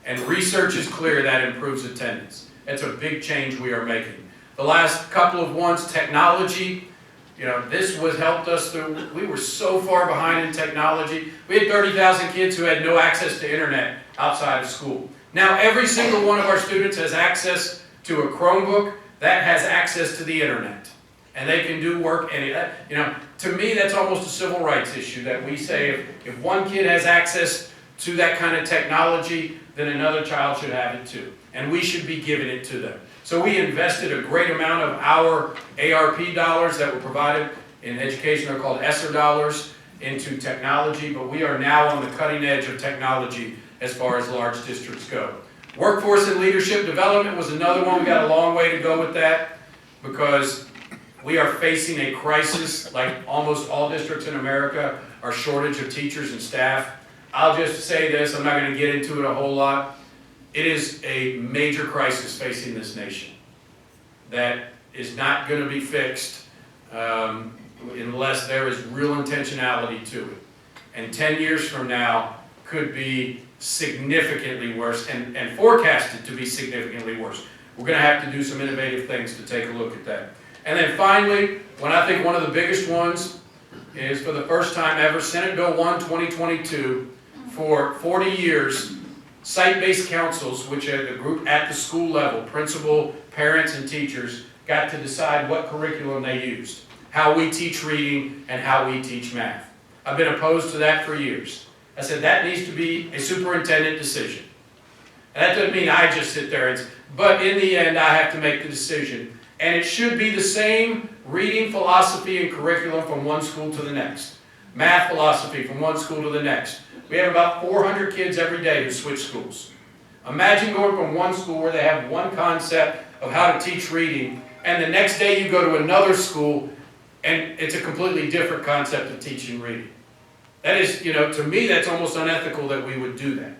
And research is clear that improves attendance. It's a big change we are making. The last couple of ones, technology, this helped us through. We were so far behind in technology. We had 30,000 kids who had no access to internet outside of school. Now every single one of our students has access to a Chromebook that has access to the internet. And they can do work, to me that's almost a civil rights issue, that we say if one kid has access to that kind of technology, then another child should have it too. And we should be giving it to them. So we invested a great amount of our ARP dollars that were provided in education, they're called ESSER dollars, into technology, but we are now on the cutting edge of technology as far as large districts go. Workforce and leadership development was another one. We got a long way to go with that because we are facing a crisis like almost all districts in America, our shortage of teachers and staff. I'll just say this, I'm not going to get into it a whole lot. It is a major crisis facing this nation that is not going to be fixed unless there is real intentionality to it. And 10 years from now could be significantly worse and forecasted to be significantly worse. We're going to have to do some innovative things to take a look at that. And then finally, I think one of the biggest ones is for the first time ever, Senate Bill 1, 2022, for 40 years, site-based councils, which are the group at the school level, principal, parents, and teachers, got to decide what curriculum they used, how we teach reading, and how we teach math. I've been opposed to that for years. I said that needs to be a superintendent decision. And that doesn't mean I just sit there but in the end I have to make the decision. And it should be the same reading philosophy and curriculum from one school to the next. Math philosophy from one school to the next. We have about 400 kids every day who switch schools. Imagine going from one school where they have one concept of how to teach reading, and the next day you go to another school and it's a completely different concept of teaching reading. That is, to me that's almost unethical that we would do that.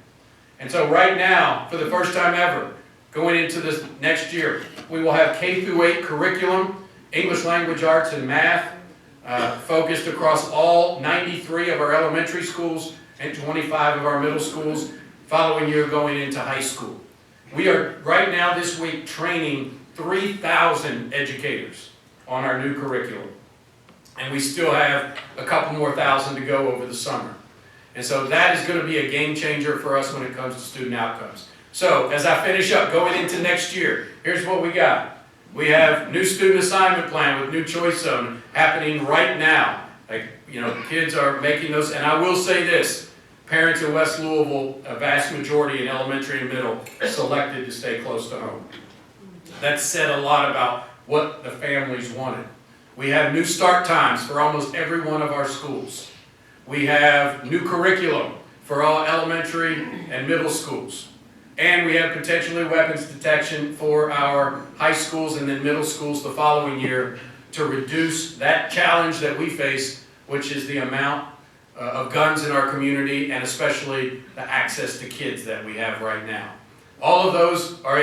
And so right now, for the first time ever, going into this next year, we will have K through 8 curriculum, English language arts and math, focused across all 93 of our elementary schools and 25 of our middle schools, following year going into high school. We are right now this week training 3,000 educators on our new curriculum. And we still have a couple more thousand to go over the summer. And so that is going to be a game changer for us when it comes to student outcomes. So as I finish up, going into next year, here's what we got. We have new student assignment plan with new choice zone happening right now. Kids are making those, and I will say this, parents in West Louisville, a vast majority in elementary and middle, selected to stay close to home. That said a lot about what the families wanted. We have new start times for almost every one of our schools. We have new curriculum for all elementary and middle schools. And we have potentially weapons detection for our high schools and then middle schools the following year to reduce that challenge that we face, which is the amount of guns in our community and especially the access to kids that we have right now. All of those are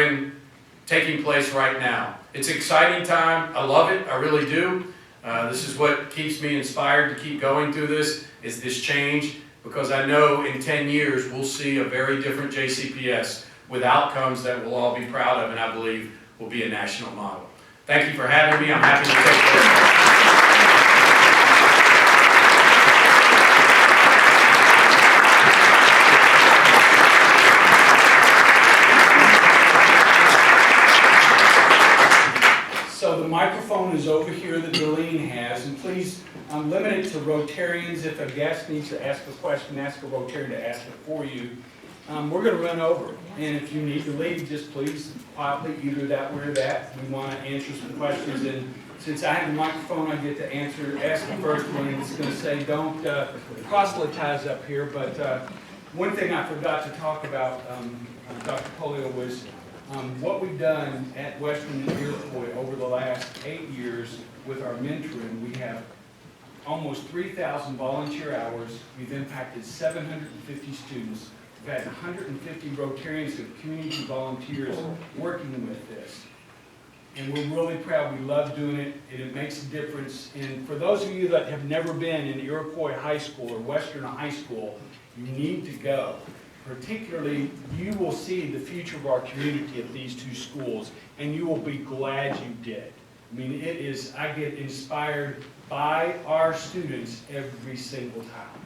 taking place right now. It's an exciting time. I love it. I really do. This is what keeps me inspired to keep going through this, is this change, because I know in 10 years we'll see a very different JCPS with outcomes that we'll all be proud of and I believe will be a national model. Thank you for having me. I'm happy to take questions. So the microphone is over here that Darlene has, and please limit it to Rotarians. If a guest needs to ask a question, ask a Rotarian to ask it for you. We're going to run over, and if you need to leave, just please quietly either that way or that. We want to answer some questions, and since I have the microphone, I get to ask the first one, and it's going to say don't proselytize up here, but one thing I forgot to talk about, Dr. Pollio, was what we've done at Western and Iroquois over the last 8 years with our mentoring. We have almost 3,000 volunteer hours. We've impacted 750 students. We've had 150 Rotarians and community volunteers working with this. And we're really proud. We love doing it, and it makes a difference. And for those of you that have never been in Iroquois High School or Western High School, you need to go, particularly, you will see the future of our community at these two schools, and you will be glad you did. I mean, it is, I get inspired by our students every single time.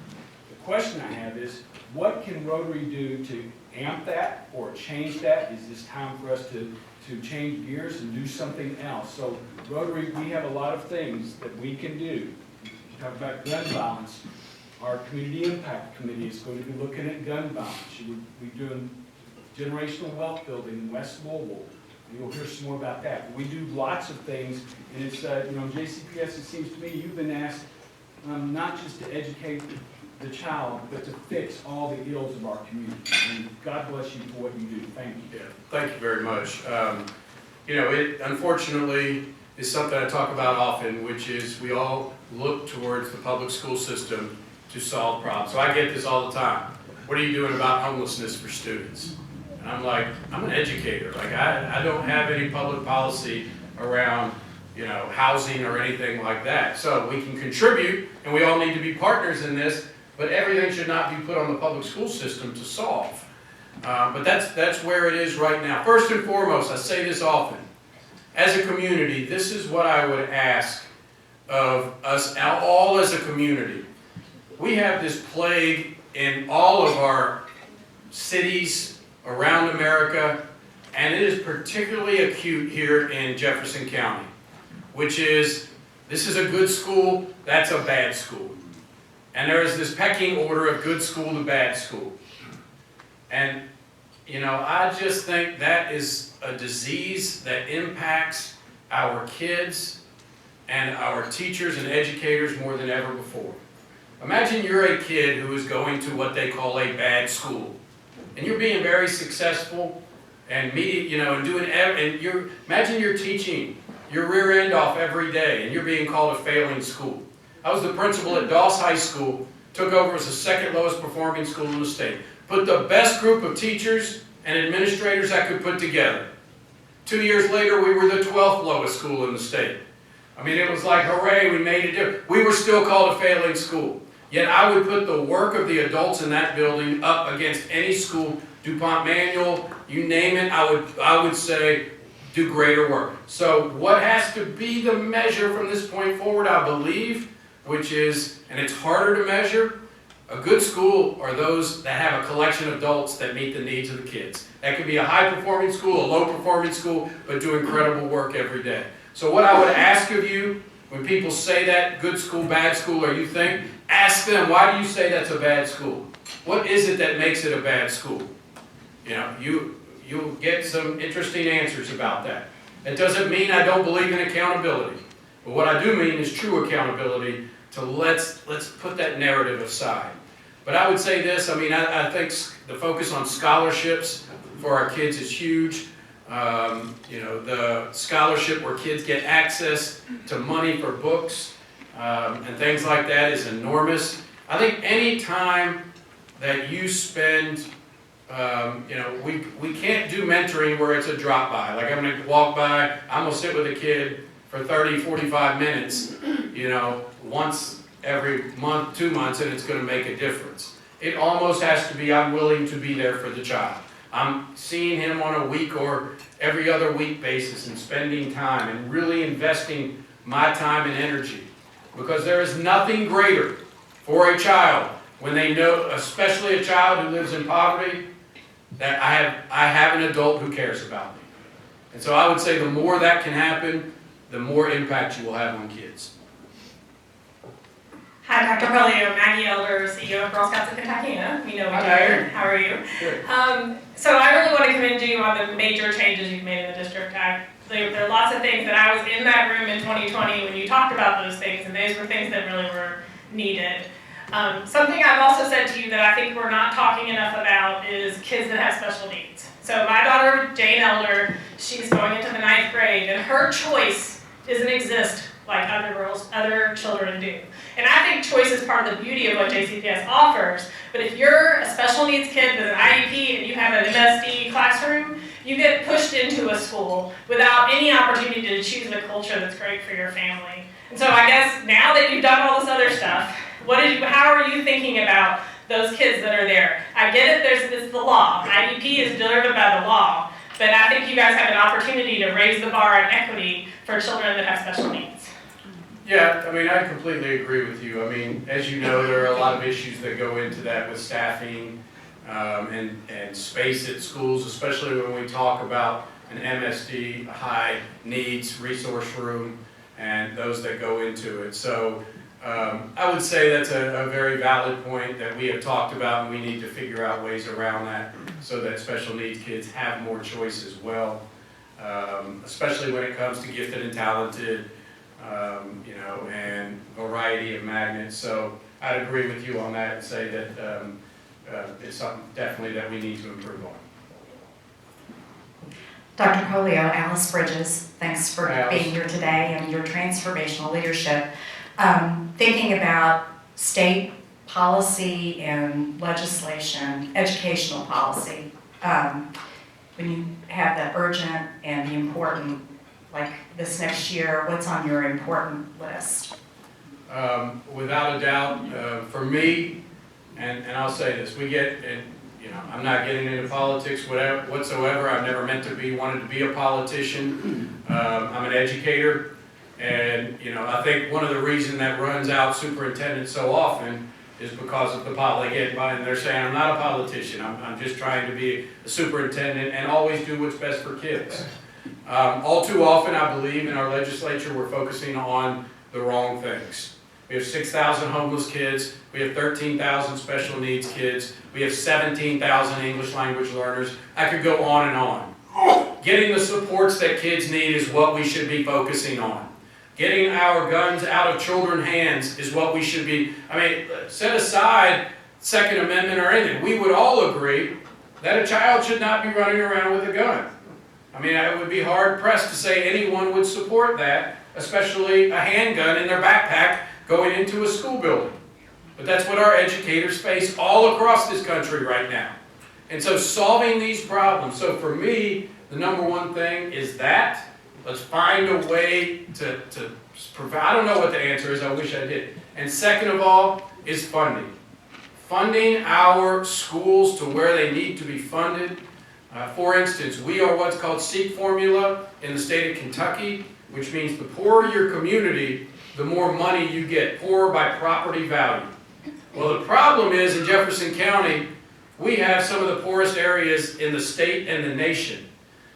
The question I have is, what can Rotary do to amp that or change that? Is this time for us to change gears and do something else? So Rotary, we have a lot of things that we can do. You talk about gun violence. Our Community Impact Committee is going to be looking at gun violence. We'll be doing generational wealth building in West Louisville. You'll hear some more about that. But we do lots of things, and it's, JCPS, it seems to me, you've been asked not just to educate the child, but to fix all the ills of our community. And God bless you for what you do. Thank you. Yeah, thank you very much. It unfortunately is something I talk about often, which is we all look towards the public school system to solve problems. So I get this all the time. What are you doing about homelessness for students? And I'm like, I'm an educator. Like I don't have any public policy around, housing or anything like that. So we can contribute, and we all need to be partners in this, but everything should not be put on the public school system to solve. But that's where it is right now. First and foremost, I say this often, as a community, this is what I would ask of us all as a community. We have this plague in all of our cities around America, and it is particularly acute here in Jefferson County, which is, this is a good school, that's a bad school. And there is this pecking order of good school to bad school. And, I just think that is a disease that impacts our kids and our teachers and educators more than ever before. Imagine you're a kid who is going to what they call a bad school, and you're being very successful and imagine you're teaching your rear end off every day, and you're being called a failing school. I was the principal at Doss High School, took over as the second lowest performing school in the state. Put the best group of teachers and administrators I could put together. 2 years later, we were the 12th lowest school in the state. I mean, it was like, hooray, we made a difference. We were still called a failing school. Yet I would put the work of the adults in that building up against any school, DuPont Manual, you name it, I would say, do greater work. So what has to be the measure from this point forward, I believe, which is, and it's harder to measure, a good school are those that have a collection of adults that meet the needs of the kids. That could be a high-performing school, a low-performing school, but do incredible work every day. So what I would ask of you, when people say that, good school, bad school, or you think, ask them, why do you say that's a bad school? What is it that makes it a bad school? You'll get some interesting answers about that. That doesn't mean I don't believe in accountability. But what I do mean is true accountability to let's put that narrative aside. But I would say this, I think the focus on scholarships for our kids is huge. The scholarship where kids get access to money for books and things like that is enormous. I think any time that you spend, we can't do mentoring where it's a drop-by. Like I'm going to walk by, I'm going to sit with a kid for 30, 45 minutes, once every month, 2 months, and it's going to make a difference. It almost has to be, I'm willing to be there for the child. I'm seeing him on a week or every other week basis and spending time and really investing my time and energy. Because there is nothing greater for a child when they know, especially a child who lives in poverty, that I have an adult who cares about me. And so I would say the more that can happen, the more impact you will have on kids. Hi, Dr. Pollio, Maggie Elder, CEO of Girl Scouts of Kentucky. We know each other. How are you? Good. So I really want to commend you on the major changes you've made in the district. There are lots of things that I was in that room in 2020 when you talked about those things, and those were things that really were needed. Something I've also said to you that I think we're not talking enough about is kids that have special needs. So my daughter, Jane Elder, she's going into the 9th grade, and her choice doesn't exist like other children do. And I think choice is part of the beauty of what JCPS offers, but if you're a special needs kid with an IEP and you have an MSD classroom, you get pushed into a school without any opportunity to choose the culture that's great for your family. And so I guess now that you've done all this other stuff, how are you thinking about those kids that are there. I get it, it's the law. IEP is delivered by the law, but I think you guys have an opportunity to raise the bar on equity for children that have special needs. Yeah, I mean, I completely agree with you. I mean, as you know, there are a lot of issues that go into that with staffing and space at schools, especially when we talk about an MSD, a high needs resource room, and those that go into it. So I would say that's a very valid point that we have talked about, and we need to figure out ways around that so that special needs kids have more choice as well, especially when it comes to gifted and talented, you know, and variety of magnets. So I'd agree with you on that and say that it's something definitely that we need to improve on. Dr. Pollio, Alice Bridges, thanks for Hi, Alice. being here today and your transformational leadership. Thinking about state policy and legislation, educational policy, when you have the urgent and the important, like this next year, what's on your important list? Without a doubt, for me, and I'll say this, we get, and you know, I'm not getting into politics whatsoever. I've never meant to wanted to be a politician. I'm an educator, and you know, I think one of the reasons that runs out superintendent so often is because of the politics. And they're saying I'm not a politician. I'm just trying to be a superintendent and always do what's best for kids. All too often, I believe in our legislature, we're focusing on the wrong things. We have 6,000 homeless kids. We have 13,000 special needs kids. We have 17,000 English language learners. I could go on and on. Getting the supports that kids need is what we should be focusing on. Getting our guns out of children's hands is what we should be. I mean, set aside Second Amendment or anything. We would all agree that a child should not be running around with a gun. I mean, I would be hard-pressed to say anyone would support that, especially a handgun in their backpack going into a school building. But that's what our educators face all across this country right now. And so solving these problems, so for me, the number one thing is that. Let's find a way to provide. I don't know what the answer is, I wish I did. And second of all is funding. Funding our schools to where they need to be funded. For instance, we are what's called SEEK formula in the state of Kentucky, which means the poorer your community, the more money you get, poorer by property value. Well, the problem is in Jefferson County, we have some of the poorest areas in the state and the nation.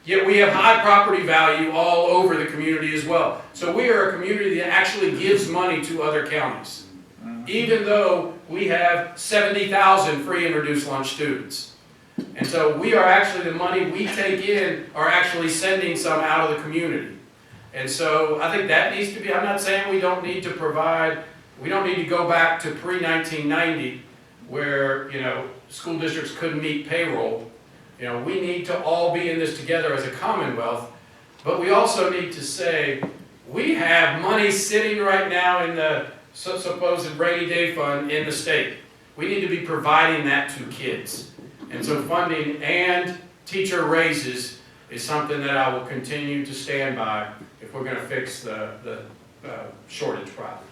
Yet we have high property value all over the community as well. So we are a community that actually gives money to other counties, even though we have 70,000 free and reduced lunch students. And so we are actually, the money we take in are actually sending some out of the community. And so I think that needs to be, I'm not saying we don't need to provide, we don't need to go back to pre-1990 where, you know, school districts couldn't meet payroll. You know, we need to all be in this together as a commonwealth, but we also need to say, we have money sitting right now in the supposed rainy day fund in the state. We need to be providing that to kids. And so funding and teacher raises is something that I will continue to stand by if we're going to fix the shortage problem.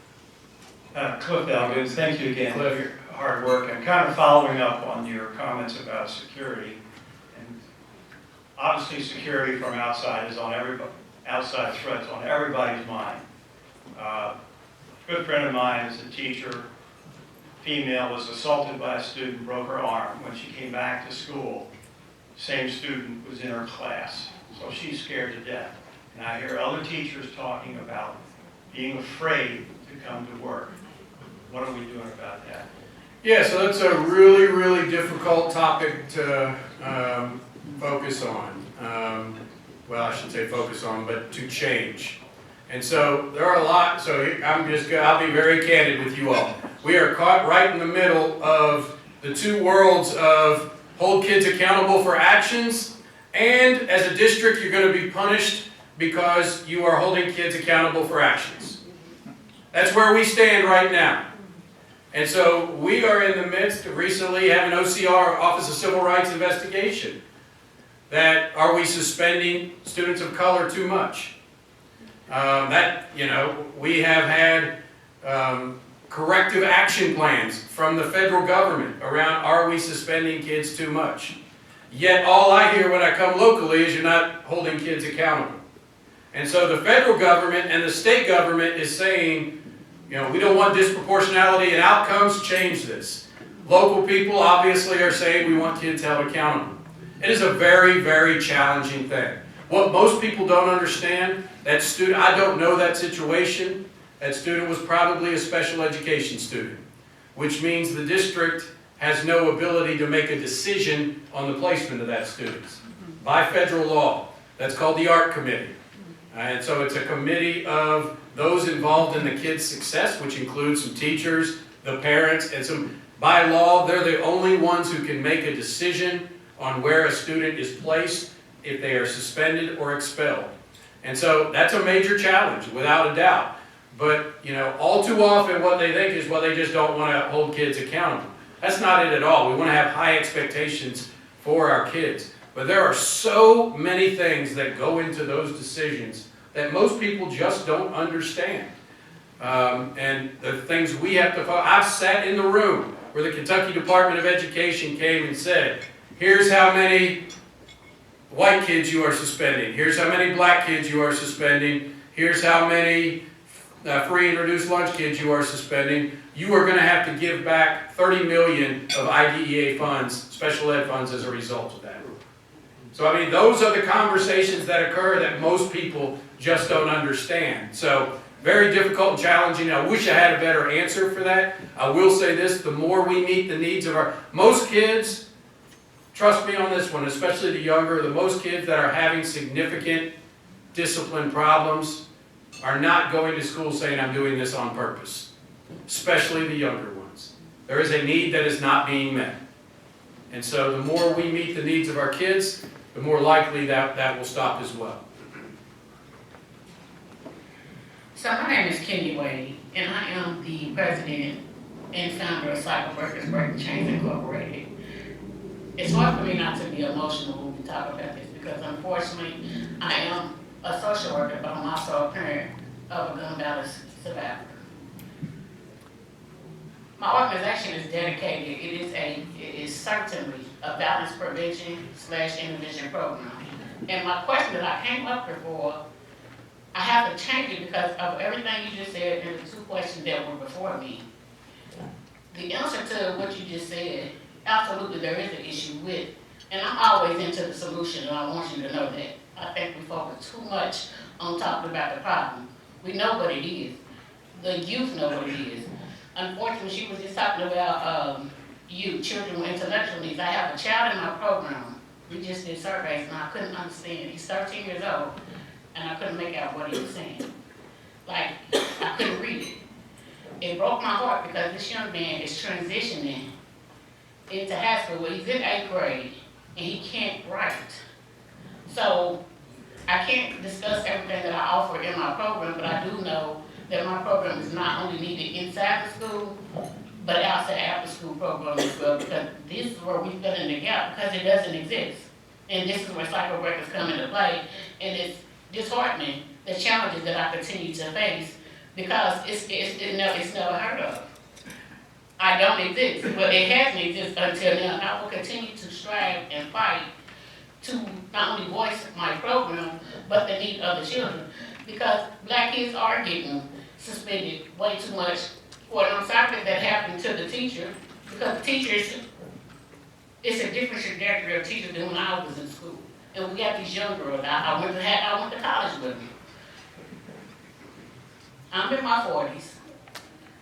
Cliff Elgins, thank you again Cliff. for your hard work. I'm kind of following up on your comments about security. And obviously security from outside is on everybody, outside threats on everybody's mind. A good friend of mine is a teacher. Female was assaulted by a student, broke her arm. When she came back to school, same student was in her class. So she's scared to death. And I hear other teachers talking about being afraid to come to work. What are we doing about that? Yeah, so that's a really, really difficult topic to focus on. Well, I should say focus on, but to change. And so there are a lot, so I'll be very candid with you all. We are caught right in the middle of the two worlds of hold kids accountable for actions, and as a district you're going to be punished because you are holding kids accountable for actions. That's where we stand right now. And so we are in the midst of recently having OCR, Office of Civil Rights investigation. That are we suspending students of color too much? We have had corrective action plans from the federal government around are we suspending kids too much? Yet all I hear when I come locally is you're not holding kids accountable. And so the federal government and the state government is saying, you know, we don't want disproportionality in outcomes, change this. Local people obviously are saying we want kids held accountable. It is a very, very challenging thing. What most people don't understand, that student, I don't know that situation, that student was probably a special education student, which means the district has no ability to make a decision on the placement of that student. By federal law, that's called the ARC Committee. And so it's a committee of those involved in the kid's success, which includes some teachers, the parents, and some, by law, they're the only ones who can make a decision on where a student is placed if they are suspended or expelled. And so that's a major challenge, without a doubt. But, you know, all too often what they think is, well, they just don't want to hold kids accountable. That's not it at all. We want to have high expectations for our kids. But there are so many things that go into those decisions that most people just don't understand. And the things we have to follow. I've sat in the room where the Kentucky Department of Education came and said, here's how many white kids you are suspending. Here's how many black kids you are suspending. Here's how many free and reduced lunch kids you are suspending. You are going to have to give back $30 million of IDEA funds, special ed funds, as a result of that. So, I mean, those are the conversations that occur that most people just don't understand. So, very difficult and challenging. I wish I had a better answer for that. I will say this, the more we meet the needs of most kids, trust me on this one, especially the younger, most kids that are having significant discipline problems are not going to school saying, I'm doing this on purpose. Especially the younger ones. There is a need that is not being met. And so the more we meet the needs of our kids, the more likely that will stop as well. So my name is Kenny Wade, and I am the president and founder of Cycle Workers Breaking Chains Incorporated. It's hard for me not to be emotional when we talk about this because unfortunately I am a social worker, but I'm also a parent of a gun violence survivor. My organization is dedicated. It is certainly a violence prevention / intervention program. And my question that I came up here for, I have to change it because of everything you just said and the two questions that were before me. The answer to what you just said, absolutely there is an issue with, and I'm always into the solution, and I want you to know that. I think we focus too much on talking about the problem. We know what it is. The youth know what it is. Unfortunately, she was just talking about youth, children with intellectual needs. I have a child in my program. We just did surveys, and I couldn't understand. He's 13 years old, and I couldn't make out what he was saying. Like, I couldn't read it. It broke my heart because this young man is transitioning into high school. He's in 8th grade, and he can't write. So I can't discuss everything that I offer in my program, but I do know that my program is not only needed inside the school, but outside after school program as well, because this is where we fill in the gap, because it doesn't exist. And this is where cycle breakers come into play, and it's disheartening, the challenges that I continue to face, because it's never heard of. I don't exist, but it hasn't existed until now, and I will continue to strive and fight to not only voice my program, but the need of the children. Because black kids are getting suspended way too much for an something that happened to the teacher. Because teachers, it's a different trajectory of teachers than when I was in school. And we got these young girls. I went to college with them. I'm in my 40s.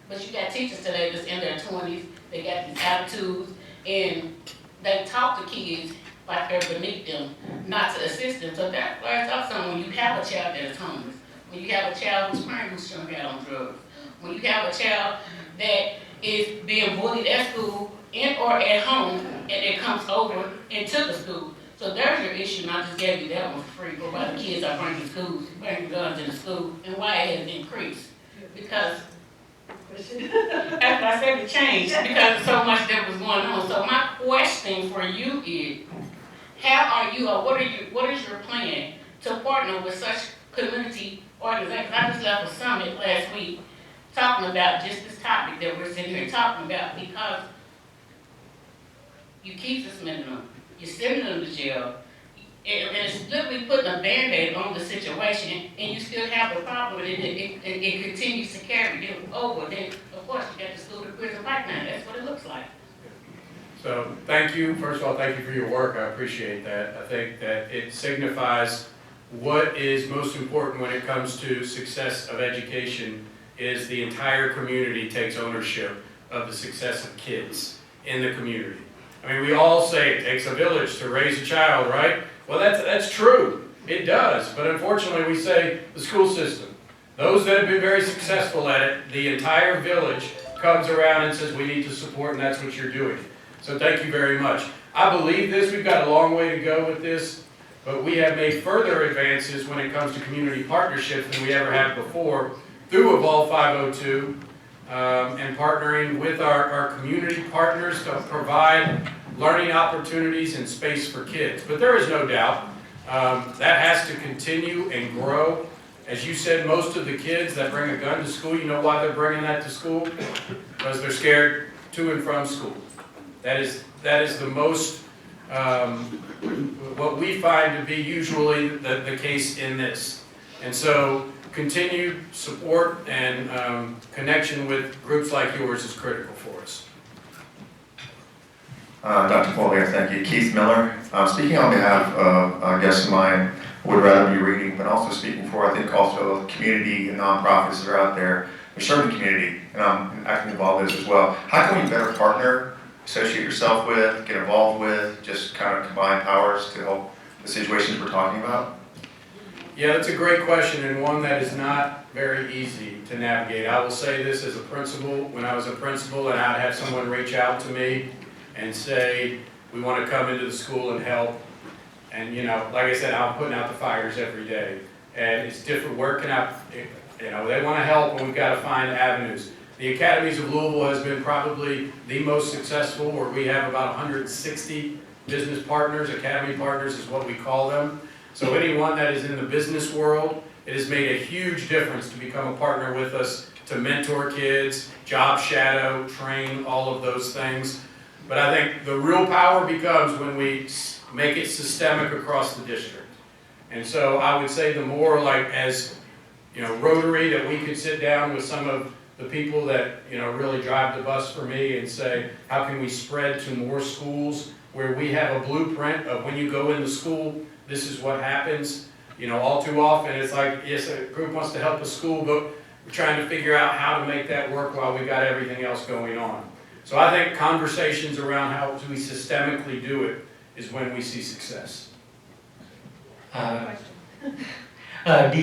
But you got teachers today that's in their 20s. They got these attitudes, and they talk to kids like they're beneath them, not to assist them. So that's why it's also when you have a child that is homeless, when you have a child whose parent who's strung out on drugs, when you have a child that is being bullied at school and or at home, and it comes over into the school. So there's your issue, and I just gave you that one for free, for why the kids are bringing guns into school, and why it has increased. Because after I said it changed, because of so much that was going on. So my question for you is, how are you, or what is your plan to partner with such community organizations? I just left a summit last week talking about just this topic that we're sitting here talking about, because you keep suspending them, you're sending them to jail, and it's literally putting a Band-Aid on the situation, and you still have the problem with it, and it continues to carry you over. Then, of course, you got the school to prison pipeline. That's what it looks like. So thank you, first of all, thank you for your work, I appreciate that. I think that it signifies what is most important when it comes to success of education is the entire community takes ownership of the success of kids in the community. I mean, we all say it takes a village to raise a child, right? Well, that's true, it does, but unfortunately we say the school system. Those that have been very successful at it, the entire village comes around and says we need to support, and that's what you're doing. So thank you very much. I believe this, we've got a long way to go with this, but we have made further advances when it comes to community partnerships than we ever have before through Evolve 502 and partnering with our community partners to provide learning opportunities and space for kids. But there is no doubt that has to continue and grow. As you said, most of the kids that bring a gun to school, you know why they're bringing that to school? Because they're scared to and from school. That is the most, what we find to be usually the case in this. And so continued support and connection with groups like yours is critical for us. Dr. Pollio, thank you. Keith Miller. Speaking on behalf of a guest of mine, would rather be reading, but also speaking for, I think, also community and nonprofits that are out there. They're serving community, and I'm actively involved in this as well. How can we better partner, associate yourself with, get involved with, just kind of combine powers to help the situations we're talking about? Yeah, that's a great question, and one that is not very easy to navigate. I will say this as a principal. When I was a principal and I'd have someone reach out to me and say, we want to come into the school and help. And like I said, I'm putting out the fires every day. And it's different, working out, they want to help, and we've got to find avenues. The Academies of Louisville has been probably the most successful, where we have about 160 business partners. Academy partners is what we call them. So anyone that is in the business world, it has made a huge difference to become a partner with us, to mentor kids, job shadow, train, all of those things. But I think the real power becomes when we make it systemic across the district. And so I would say the more, like, as Rotary, that we could sit down with some of the people that really drive the bus for me and say, how can we spread to more schools where we have a blueprint of when you go into school, this is what happens. All too often it's like, yes, a group wants to help a school, but we're trying to figure out how to make that work while we got everything else going on. So I think conversations around how do we systemically do it is when we see success. D.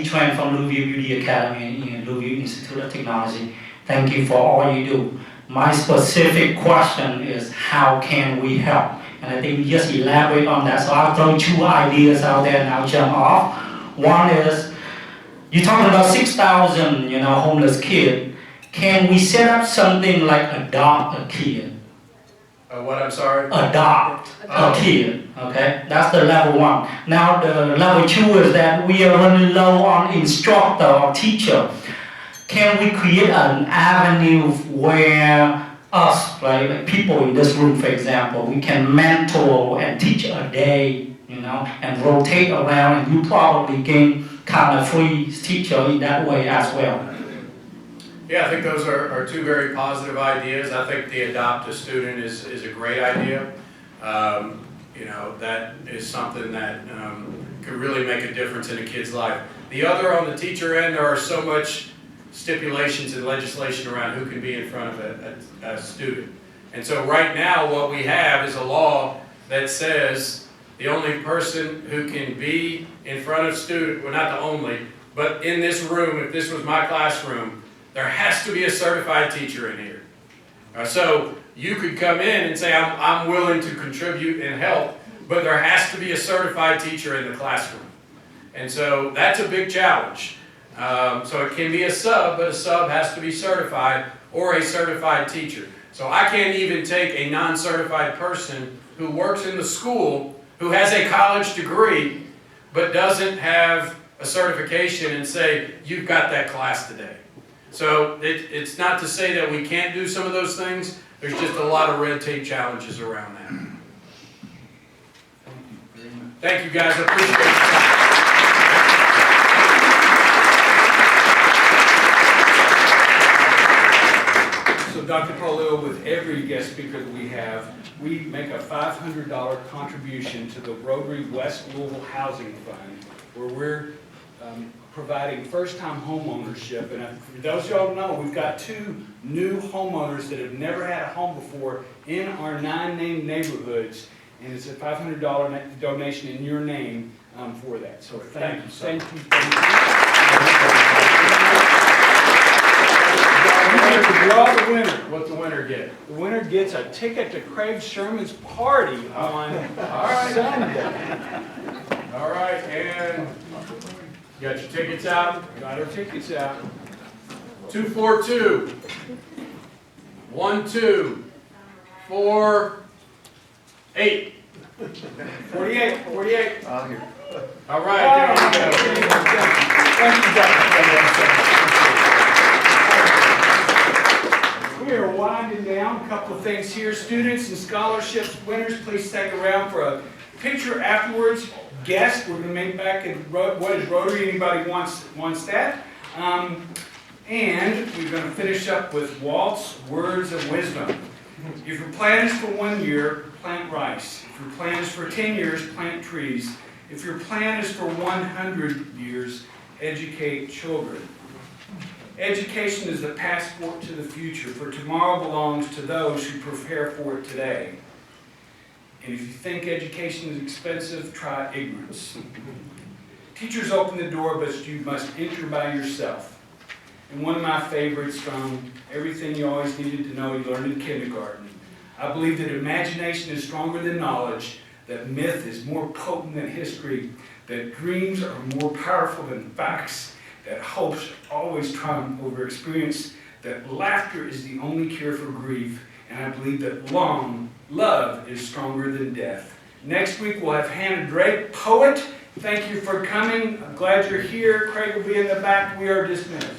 Tran from Louisville Beauty Academy and Louisville Institute of Technology. Thank you for all you do. My specific question is, how can we help? And I think you just elaborate on that. So I'll throw two ideas out there and I'll jump off. One is, you're talking about 6,000, homeless kids. Can we set up something like adopt a kid? What, I'm sorry? Adopt a kid, okay? That's the level one. Now the level two is that we are running low on instructor or teacher. Can we create an avenue where us, right, like people in this room, for example, we can mentor and teach a day, and rotate around, and you probably gain kind of free teacher in that way as well. Yeah, I think those are two very positive ideas. I think the adopt a student is a great idea. That is something that could really make a difference in a kid's life. The other, on the teacher end, there are so much stipulations and legislation around who can be in front of a student. And so right now what we have is a law that says the only person who can be in front of student, well, not the only, but in this room, if this was my classroom, there has to be a certified teacher in here. So you could come in and say, I'm willing to contribute and help, but there has to be a certified teacher in the classroom. And so that's a big challenge. So it can be a sub, but a sub has to be certified, or a certified teacher. So I can't even take a non-certified person who works in the school, who has a college degree, but doesn't have a certification and say, you've got that class today. So it's not to say that we can't do some of those things, there's just a lot of red tape challenges around that. Thank you guys, I appreciate it. So Dr. Pollio, with every guest speaker that we have, we make a $500 contribution to the Rotary West Louisville Housing Fund, where we're providing first-time home ownership. And for those of y'all who know, we've got 2 new homeowners that have never had a home before in our 9 named neighborhoods. And it's a $500 donation in your name for that. So thank you. Thank you. Draw the winner. What's the winner get? The winner gets a ticket to Craig Sherman's party on Sunday. All right, and you got your tickets out? Got our tickets out. 242. 1248. 48. 48. Here. All right, there you go. Thank you, Dr. We are winding down. A couple of things here. Students and scholarships winners, please stick around for a picture afterwards. Guests, we're going to make back at What is Rotary? Anybody wants that? And we're going to finish up with Walt's Words of Wisdom. If your plan is for 1 year, plant rice. If your plan is for 10 years, plant trees. If your plan is for 100 years, educate children. Education is the passport to the future, for tomorrow belongs to those who prepare for it today. And if you think education is expensive, try ignorance. Teachers open the door, but you must enter by yourself. And one of my favorites from Everything You Always Needed to Know You Learned in Kindergarten. I believe that imagination is stronger than knowledge, that myth is more potent than history, that dreams are more powerful than facts, that hopes always triumph over experience, that laughter is the only cure for grief, and I believe that love is stronger than death. Next week we'll have Hannah Drake, poet. Thank you for coming. I'm glad you're here. Craig will be in the back. We are dismissed.